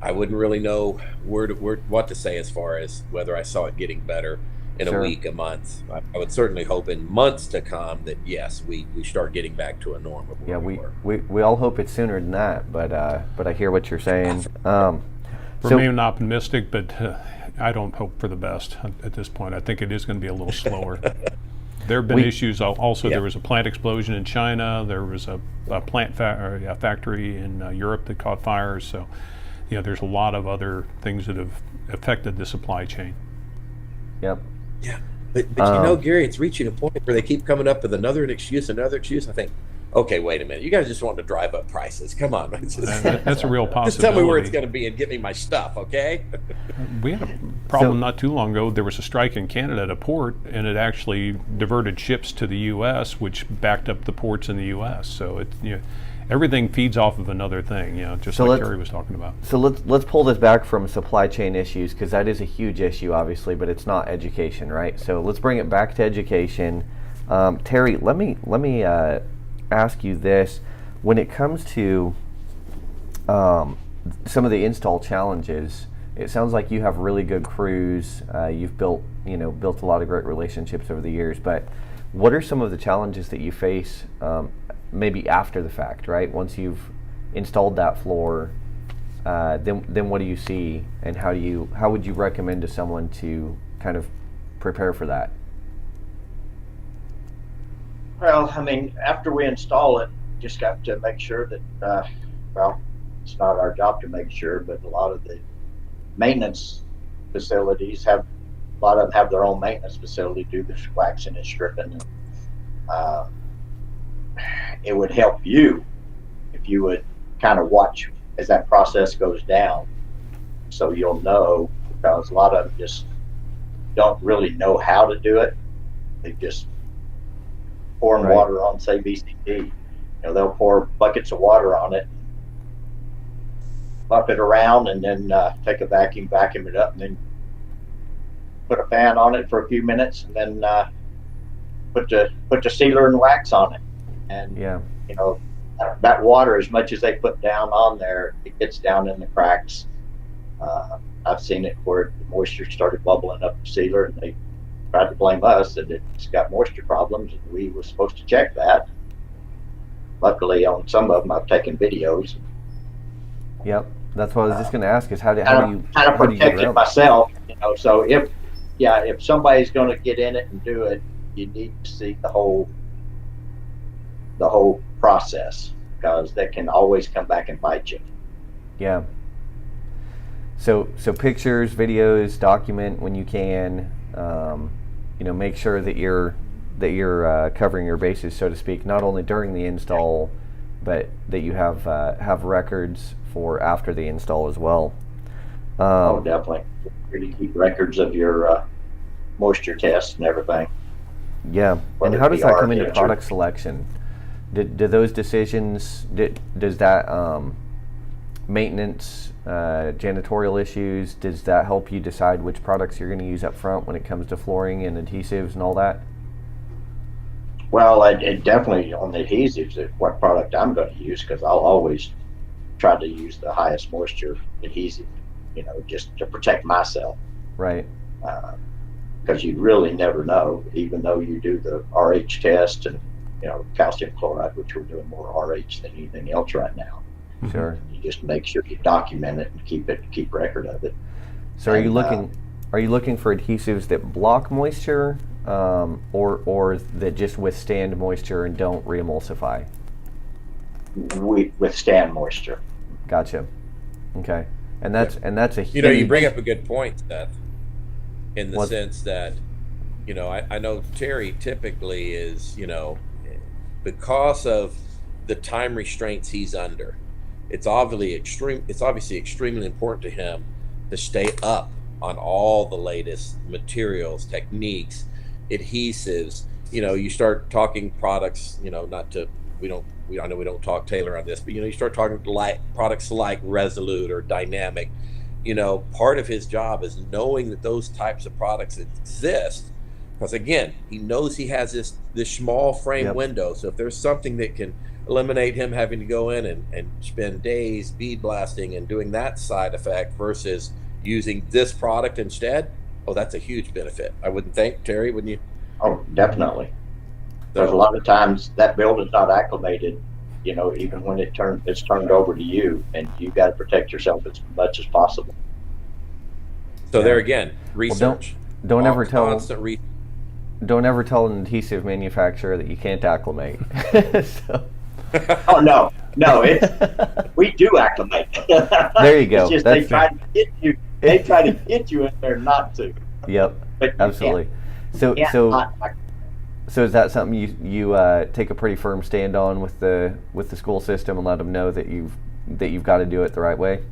Speaker 3: I wouldn't really know what to say as far as whether I saw it getting better in a week, a month. I would certainly hope in months to come that yes, we start getting back to a norm of where we were.
Speaker 1: We all hope it's sooner than that, but I hear what you're saying.
Speaker 2: Remain optimistic, but I don't hope for the best at this point. I think it is going to be a little slower. There have been issues. Also, there was a plant explosion in China. There was a plant factory in Europe that caught fire. So, there's a lot of other things that have affected the supply chain.
Speaker 1: Yep.
Speaker 3: Yeah, but Gary, it's reaching a point where they keep coming up with another excuse. I think, okay, wait a minute, you guys just want to drive up prices. Come on,
Speaker 2: that's a real possibility.
Speaker 3: Just tell me where it's going to be and get me my stuff, okay?
Speaker 2: We had a problem not too long ago. There was a strike in Canada at a port, and it actually diverted ships to the U.S., which backed up the ports in the U.S. So everything feeds off of another thing, just like Terry was talking about.
Speaker 1: So let's pull this back from supply chain issues, because that is a huge issue, obviously, but it's not education, right? So let's bring it back to education. Terry, let me ask you this: when it comes to some of the install challenges, it sounds like you have really good crews. You've built a lot of great relationships over the years, but what are some of the challenges that you face? Maybe after the fact, right? Once you've installed that floor, then what do you see, and how would you recommend to someone to kind of prepare for that?
Speaker 4: Well, after we install it, just got to make sure that, it's not our job to make sure, but a lot of the maintenance facilities a lot of them have their own maintenance facility, do the waxing and stripping. And, it would help you if you would kind of watch as that process goes down, so you'll know, because a lot of them just don't really know how to do it. They just pouring water on, say, VCD. They'll pour buckets of water on it, buff it around, and then take a vacuum it up, and then put a fan on it for a few minutes, and then put the sealer and wax on it. And that water, as much as they put down on there, it gets down in the cracks. I've seen it where the moisture started bubbling up the sealer, and they tried to blame us that it's got moisture problems, and we were supposed to check that. Luckily, on some of them, I've taken videos.
Speaker 1: Yep. That's what I was just going to ask is how do you
Speaker 4: Kind of
Speaker 1: how do you get
Speaker 4: protect it
Speaker 1: around?
Speaker 4: myself, So if somebody's going to get in it and do it, you need to see the whole process, because they can always come back and bite you.
Speaker 1: Yeah. So pictures, videos, document when you can. Make sure that you're covering your bases, so to speak, not only during the install, but that you have records for after the install as well.
Speaker 4: Definitely. Really keep records of your moisture tests and everything.
Speaker 1: Yeah. And
Speaker 4: Whether
Speaker 1: how
Speaker 4: it
Speaker 1: does
Speaker 4: be
Speaker 1: that
Speaker 4: our
Speaker 1: come into
Speaker 4: answer.
Speaker 1: product selection? Do those decisions, does that maintenance, janitorial issues, does that help you decide which products you're going to use up front when it comes to flooring and adhesives and all that?
Speaker 4: Well, it definitely on the adhesives, what product I'm going to use, because I'll always try to use the highest moisture adhesive, just to protect myself.
Speaker 1: Right.
Speaker 4: Because you really never know, even though you do the RH test and calcium chloride, which we're doing more RH than anything else right now.
Speaker 1: Sure.
Speaker 4: You just make sure you document it and keep record of it.
Speaker 1: So are you
Speaker 4: And,
Speaker 1: looking for adhesives that block moisture, or that just withstand moisture and don't reemulsify?
Speaker 4: We withstand moisture.
Speaker 1: Gotcha. Okay. And that's a huge.
Speaker 3: You bring up a good point, Seth, in the
Speaker 1: What?
Speaker 3: sense that, I know Terry typically is, because of the time restraints he's under, it's obviously extremely important to him to stay up on all the latest materials, techniques, adhesives. You start talking products, I know we don't talk Taylor on this, but you start talking like products like Resolute or Dynamic. Part of his job is knowing that those types of products exist, because again, he knows he has this small frame
Speaker 1: Yep.
Speaker 3: window. So if there's something that can eliminate him having to go in and spend days bead blasting and doing that side effect versus using this product instead, that's a huge benefit. I wouldn't think, Terry, wouldn't you?
Speaker 4: Oh, definitely. There's a lot of times that building's not acclimated, even when it's turned over to you, and you got to protect yourself as much as possible.
Speaker 3: So
Speaker 1: Yeah.
Speaker 3: there again, research.
Speaker 1: Don't ever tell
Speaker 3: Constant research.
Speaker 1: don't ever tell an adhesive manufacturer that you can't acclimate. So.
Speaker 4: Oh no, we do acclimate.
Speaker 1: There you go.
Speaker 4: It's just
Speaker 1: That's
Speaker 4: they try to get you. They try to get you in there not to.
Speaker 1: Yep.
Speaker 4: But you
Speaker 1: Absolutely.
Speaker 4: can't not
Speaker 1: So is that something you take a pretty firm stand on with the school system and let them know that you've got to do it the right way?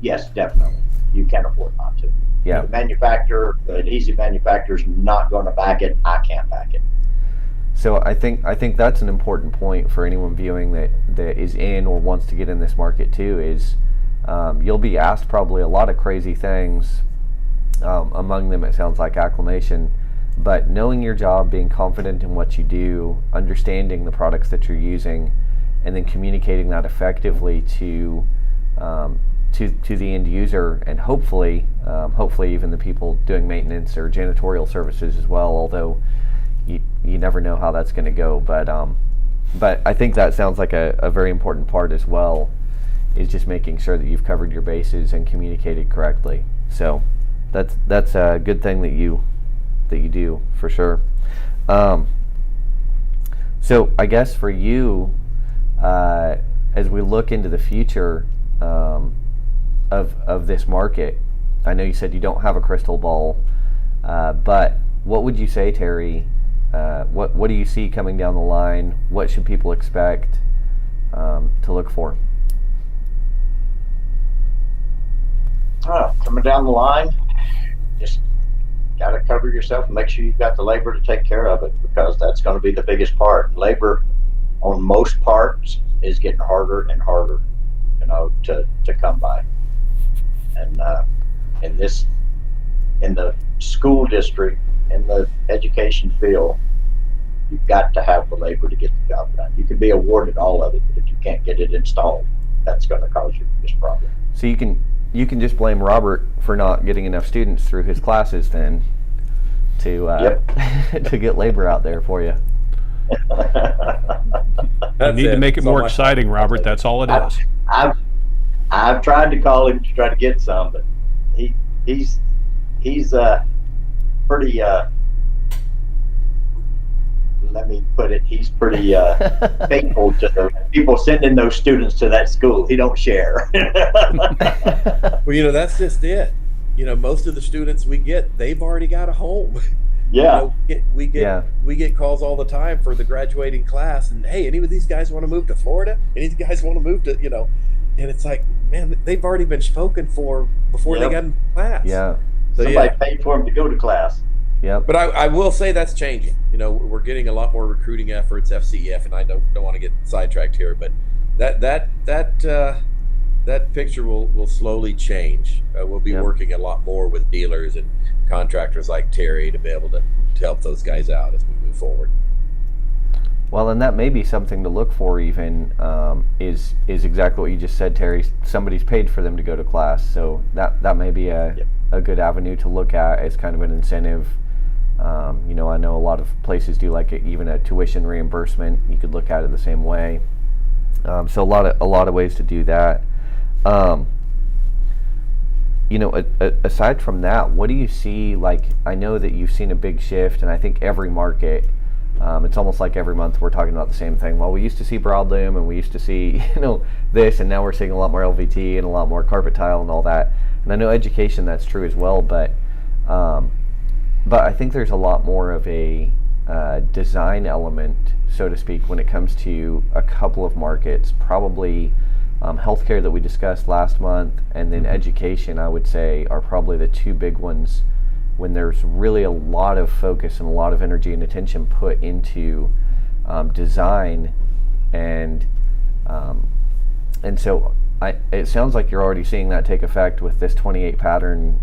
Speaker 4: Yes, definitely. You can't afford not to.
Speaker 1: Yeah.
Speaker 4: The adhesive manufacturer's not going to back it. I can't back it.
Speaker 1: So I think that's an important point for anyone viewing that is in or wants to get in this market too. Is you'll be asked probably a lot of crazy things. Among them, it sounds like acclimation. But knowing your job, being confident in what you do, understanding the products that you're using, and then communicating that effectively to the end user, and hopefully even the people doing maintenance or janitorial services as well. Although you never know how that's going to go, but I think that sounds like a very important part as well, is just making sure that you've covered your bases and communicated correctly. So that's a good thing that you do for sure. So I guess for you, as we look into the future of this market, I know you said you don't have a crystal ball, but what would you say, Terry? What do you see coming down the line? What should people expect to look for?
Speaker 4: Coming down the line, just got to cover yourself and make sure you've got the labor to take care of it, because that's going to be the biggest part. Labor on most parts is getting harder and harder, to come by. And in the school district, in the education field, You've got to have the labor to get the job done. You can be awarded all of it, but if you can't get it installed, that's going to cause you this problem.
Speaker 1: So you can just blame Robert for not getting enough students through his classes then to to get labor out there for you.
Speaker 2: You
Speaker 3: That's
Speaker 2: need to make it
Speaker 3: That's all
Speaker 2: more
Speaker 3: my-
Speaker 2: exciting, Robert. That's all it is.
Speaker 4: I've tried to call him to try to get some, but he's pretty let me put it, he's pretty faithful to the people sending those students to that school. He don't share.
Speaker 3: Well, that's just it. Most of the students we get, they've already got a home.
Speaker 4: Yeah.
Speaker 3: We get calls all the time for the graduating class, and hey, any of these guys want to move to Florida? Any of these guys want to move to And it's like, man, they've already been spoken for before they
Speaker 4: Yep.
Speaker 3: got in class.
Speaker 1: Yeah.
Speaker 3: So
Speaker 4: Somebody paid for him to go to class.
Speaker 1: Yep.
Speaker 3: But I will say that's changing. We're getting a lot more recruiting efforts, FCEF, and I don't want to get sidetracked here, but that picture will slowly change. We'll be
Speaker 1: Yep.
Speaker 3: working a lot more with dealers and contractors like Terry to be able to help those guys out as we move forward.
Speaker 1: Well, and that may be something to look for. Even is exactly what you just said, Terry. Somebody's paid for them to go to class, so that may be a good avenue to look at as kind of an incentive. I know a lot of places do like even a tuition reimbursement. You could look at it the same way. So a lot of ways to do that. Aside from that, what do you see? Like, I know that you've seen a big shift, and I think every market. It's almost like every month we're talking about the same thing. Well, we used to see broadloom, and we used to see this, and now we're seeing a lot more LVT and a lot more carpet tile and all that. And I know education, that's true as well, but I think there's a lot more of a design element, so to speak, when it comes to a couple of markets. Probably healthcare that we discussed last month, and then education, I would say, are probably the two big ones when there's really a lot of focus and a lot of energy and attention put into design, and so it sounds like you're already seeing that take effect with this 28 pattern,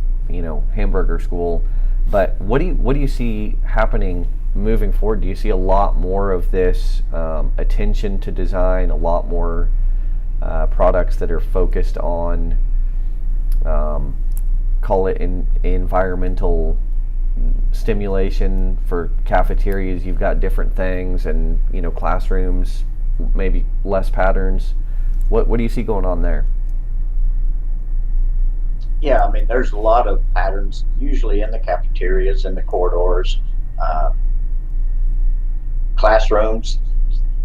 Speaker 1: hamburger school. But what do you see happening moving forward? Do you see a lot more of this attention to design, a lot more products that are focused on call it environmental stimulation for cafeterias? You've got different things, and classrooms, maybe less patterns. What do you see going on there?
Speaker 4: Yeah, I mean, there's a lot of patterns, usually in the cafeterias and the corridors, classrooms.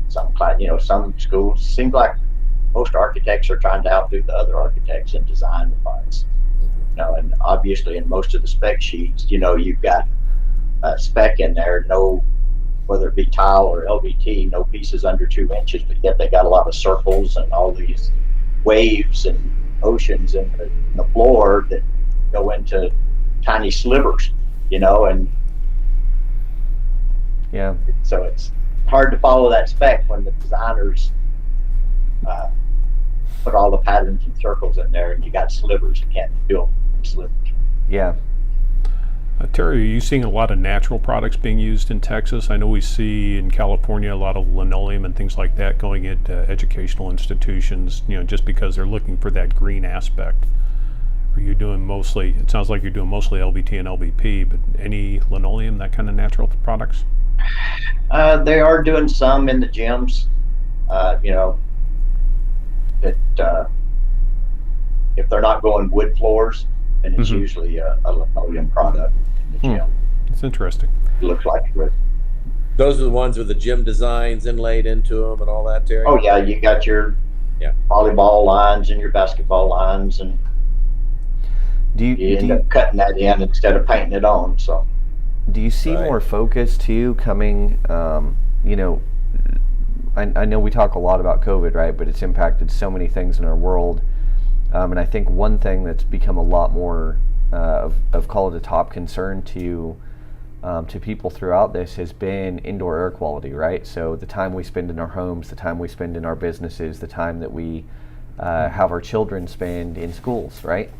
Speaker 4: Some schools, seems like most architects are trying to outdo the other architects in design advice. And obviously in most of the spec sheets, you've got a spec in there, no, whether it be tile or LVT, no pieces under 2 inches, but yet they got a lot of circles and all these waves and oceans in the floor that go into tiny slivers, and
Speaker 1: Yeah.
Speaker 4: so it's hard to follow that spec when the designers put all the patterns and circles in there, and you got slivers. You can't do slivers.
Speaker 1: Yeah.
Speaker 2: Terry, are you seeing a lot of natural products being used in Texas? I know we see in California a lot of linoleum and things like that going into educational institutions, just because they're looking for that green aspect. Are you doing mostly, it sounds like you're doing mostly LVT and LVP, but any linoleum, that kind of natural products?
Speaker 4: They are doing some in the gyms, that if they're not going wood floors, then it's usually a linoleum product in the gym.
Speaker 2: That's interesting.
Speaker 4: It looks like wood.
Speaker 3: Those are the ones with the gym designs inlaid into them and all that, Terry.
Speaker 4: Oh yeah, you got your volleyball lines and your basketball lines, and
Speaker 1: Do
Speaker 4: you
Speaker 1: you
Speaker 4: end up cutting that in instead of painting it on. So
Speaker 1: do you see
Speaker 3: Right.
Speaker 1: more focus too coming? I know we talk a lot about COVID, right? But it's impacted so many things in our world, and I think one thing that's become a lot more of call it a top concern to people throughout this has been indoor air quality, right? So the time we spend in our homes, the time we spend in our businesses, the time that we have our children spend in schools, right?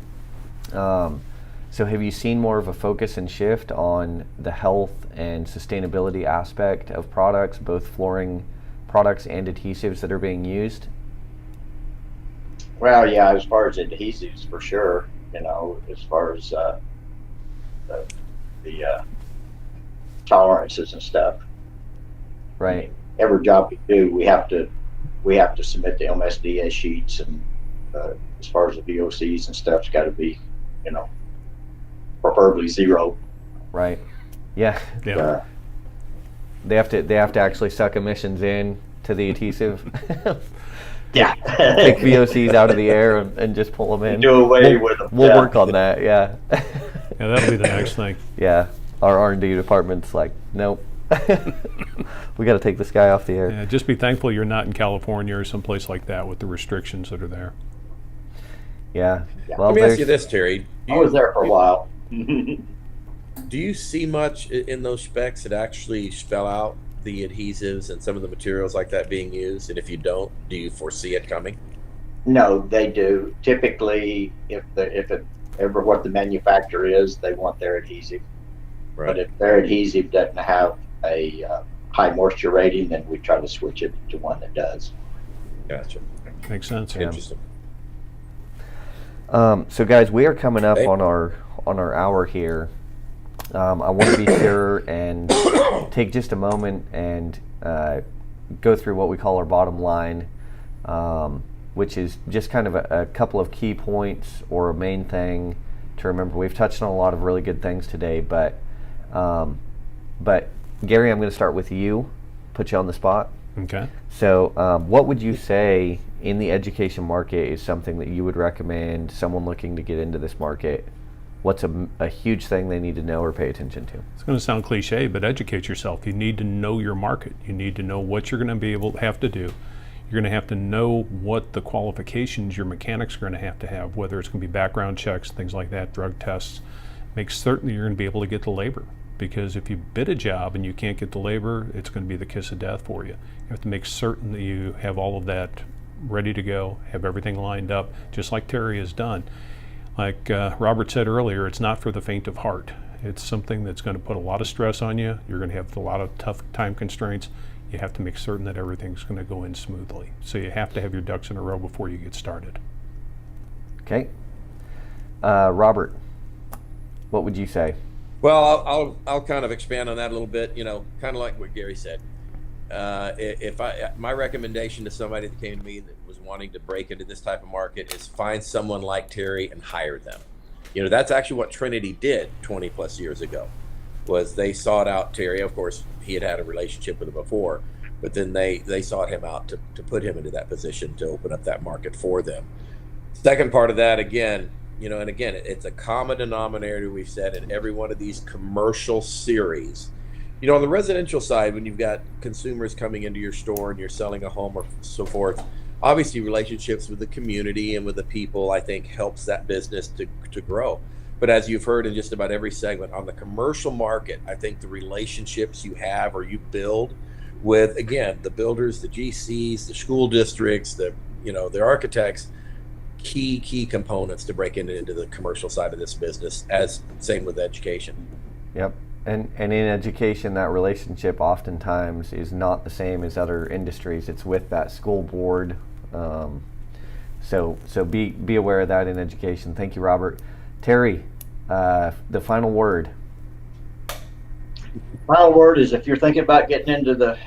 Speaker 1: So have you seen more of a focus and shift on the health and sustainability aspect of products, both flooring products and adhesives that are being used?
Speaker 4: Well, yeah, as far as adhesives, for sure. As far as the tolerances and stuff.
Speaker 1: Right.
Speaker 4: Every job we do, we have to submit the MSDS sheets, and as far as the VOCs and stuff's got to be, preferably zero.
Speaker 1: Right. Yeah.
Speaker 2: Yeah.
Speaker 1: They have to actually suck emissions in to the adhesive.
Speaker 4: Yeah.
Speaker 1: Take VOCs out of the air and just pull them in.
Speaker 4: Do away with them.
Speaker 1: We'll
Speaker 4: Yeah.
Speaker 1: work on that. Yeah.
Speaker 2: Yeah, that'll be the next thing.
Speaker 1: Yeah. Our R&D department's like, nope. We got to take this guy off the air.
Speaker 2: Yeah, just be thankful you're not in California or someplace like that with the restrictions that are there.
Speaker 1: Yeah.
Speaker 4: Yeah.
Speaker 1: Well,
Speaker 3: Let me ask you
Speaker 1: there's-
Speaker 3: this, Terry.
Speaker 4: I was there for a while.
Speaker 3: Do you see much in those specs that actually spell out the adhesives and some of the materials like that being used? And if you don't, do you foresee it coming?
Speaker 4: No, they do. Typically, if it ever what the manufacturer is, they want their adhesive. But if their adhesive doesn't have a high moisture rating, then we try to switch it to one that does.
Speaker 3: Gotcha.
Speaker 2: Makes sense.
Speaker 1: Yeah.
Speaker 3: Interesting.
Speaker 1: So guys, we are coming up
Speaker 3: Hey.
Speaker 1: on our hour here. I want to be sure and take just a moment and go through what we call our bottom line, which is just kind of a couple of key points or a main thing to remember. We've touched on a lot of really good things today, but Gary, I'm going to start with you, put you on the spot.
Speaker 2: Okay.
Speaker 1: So what would you say in the education market is something that you would recommend someone looking to get into this market? What's a huge thing they need to know or pay attention to?
Speaker 2: It's going to sound cliche, but educate yourself. You need to know your market. You need to know what you're going to have to do. You're going to have to know what the qualifications your mechanics are going to have, whether it's going to be background checks, things like that, drug tests. Make certain that you're going to be able to get the labor. Because if you bid a job and you can't get the labor, it's going to be the kiss of death for you. You have to make certain that you have all of that ready to go, have everything lined up, just like Terry has done. Like Robert said earlier, it's not for the faint of heart. It's something that's going to put a lot of stress on you. You're going to have a lot of tough time constraints. You have to make certain that everything's going to go in smoothly. So you have to have your ducks in a row before you get started.
Speaker 1: Okay. Robert, what would you say?
Speaker 3: Well, I'll kind of expand on that a little bit. Kind of like what Gary said. My recommendation to somebody that came to me that was wanting to break into this type of market is find someone like Terry and hire them. That's actually what Trinity did 20 plus years ago. Was they sought out Terry. Of course, he had a relationship with him before, but then they sought him out to put him into that position to open up that market for them. Second part of that, again, and again, it's a common denominator we've said in every one of these commercial series. On the residential side, when you've got consumers coming into your store and you're selling a home or so forth, obviously relationships with the community and with the people, I think, helps that business to grow. But as you've heard in just about every segment, on the commercial market, I think the relationships you have or you build with, again, the builders, the GCs, the school districts, the architects, key components to break into the commercial side of this business, as same with education.
Speaker 1: Yep. And in education, that relationship oftentimes is not the same as other industries. It's with that school board. So be aware of that in education. Thank you, Robert. Terry, the final word.
Speaker 4: Final word is, if you're thinking about getting into the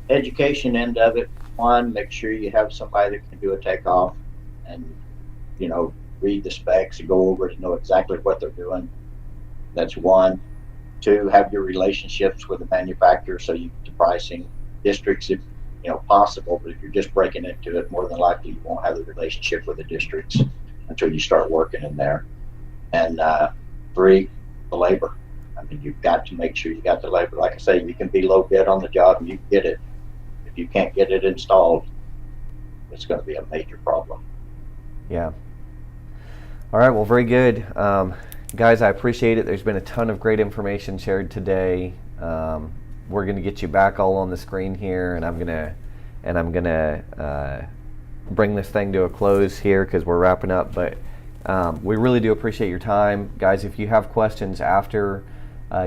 Speaker 4: education end of it, one, make sure you have somebody that can do a takeoff and read the specs and go over it and know exactly what they're doing. That's one. Two, have your relationships with the manufacturer so you get the pricing. Districts, if possible, but if you're just breaking into it, more than likely you won't have the relationship with the districts until you start working in there. And three, the labor. I mean, you've got to make sure you got the labor. Like I say, you can be low bid on the job and you can get it. If you can't get it installed, it's going to be a major problem.
Speaker 1: Yeah. All right. Well, very good. Guys, I appreciate it. There's been a ton of great information shared today. We're going to get you back all on the screen here, and I'm gonna bring this thing to a close here because we're wrapping up. But We really do appreciate your time. Guys, if you have questions after,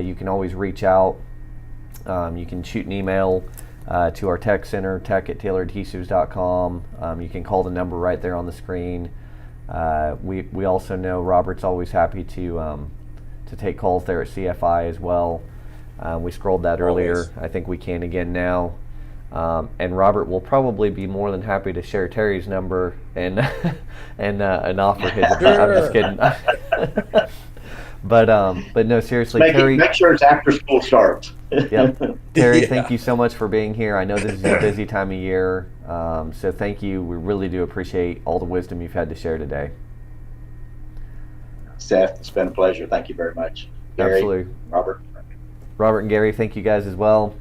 Speaker 1: you can always reach out. You can shoot an email to our tech center, tech@tailoradhesives.com. You can call the number right there on the screen. We also know Robert's always happy to take calls there at CFI as well. We scrolled that earlier.
Speaker 3: Always.
Speaker 1: I think we can again now. And Robert will probably be more than happy to share Terry's number and and offer his. I'm just kidding. But no, seriously, Terry.
Speaker 4: Make sure it's after school starts.
Speaker 1: Yep. Terry,
Speaker 3: Yeah.
Speaker 1: thank you so much for being here. I know this is a busy time of year, so thank you. We really do appreciate all the wisdom you've had to share today.
Speaker 4: Seth, it's been a pleasure. Thank you very much. Gary,
Speaker 1: Absolutely.
Speaker 4: Robert.
Speaker 1: Robert and Gary, thank you guys as well.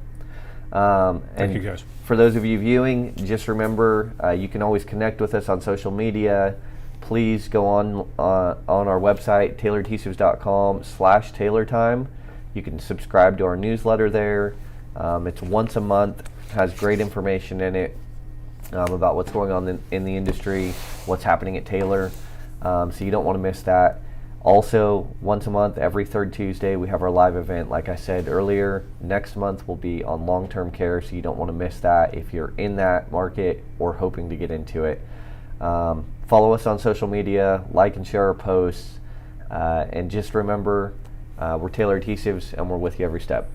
Speaker 2: Thank
Speaker 1: And
Speaker 2: you, guys.
Speaker 1: for those of you viewing, just remember you can always connect with us on social media. Please go on our website, tailoradhesives.com/tailortime. You can subscribe to our newsletter there. It's once a month, has great information in it about what's going on in the industry, what's happening at Taylor. So you don't want to miss that. Also, once a month, every third Tuesday, we have our live event. Like I said earlier, next month will be on long-term care, so you don't want to miss that if you're in that market or hoping to get into it. Follow us on social media, like and share our posts, and just remember, we're Taylor Adhesives, and we're with you every step.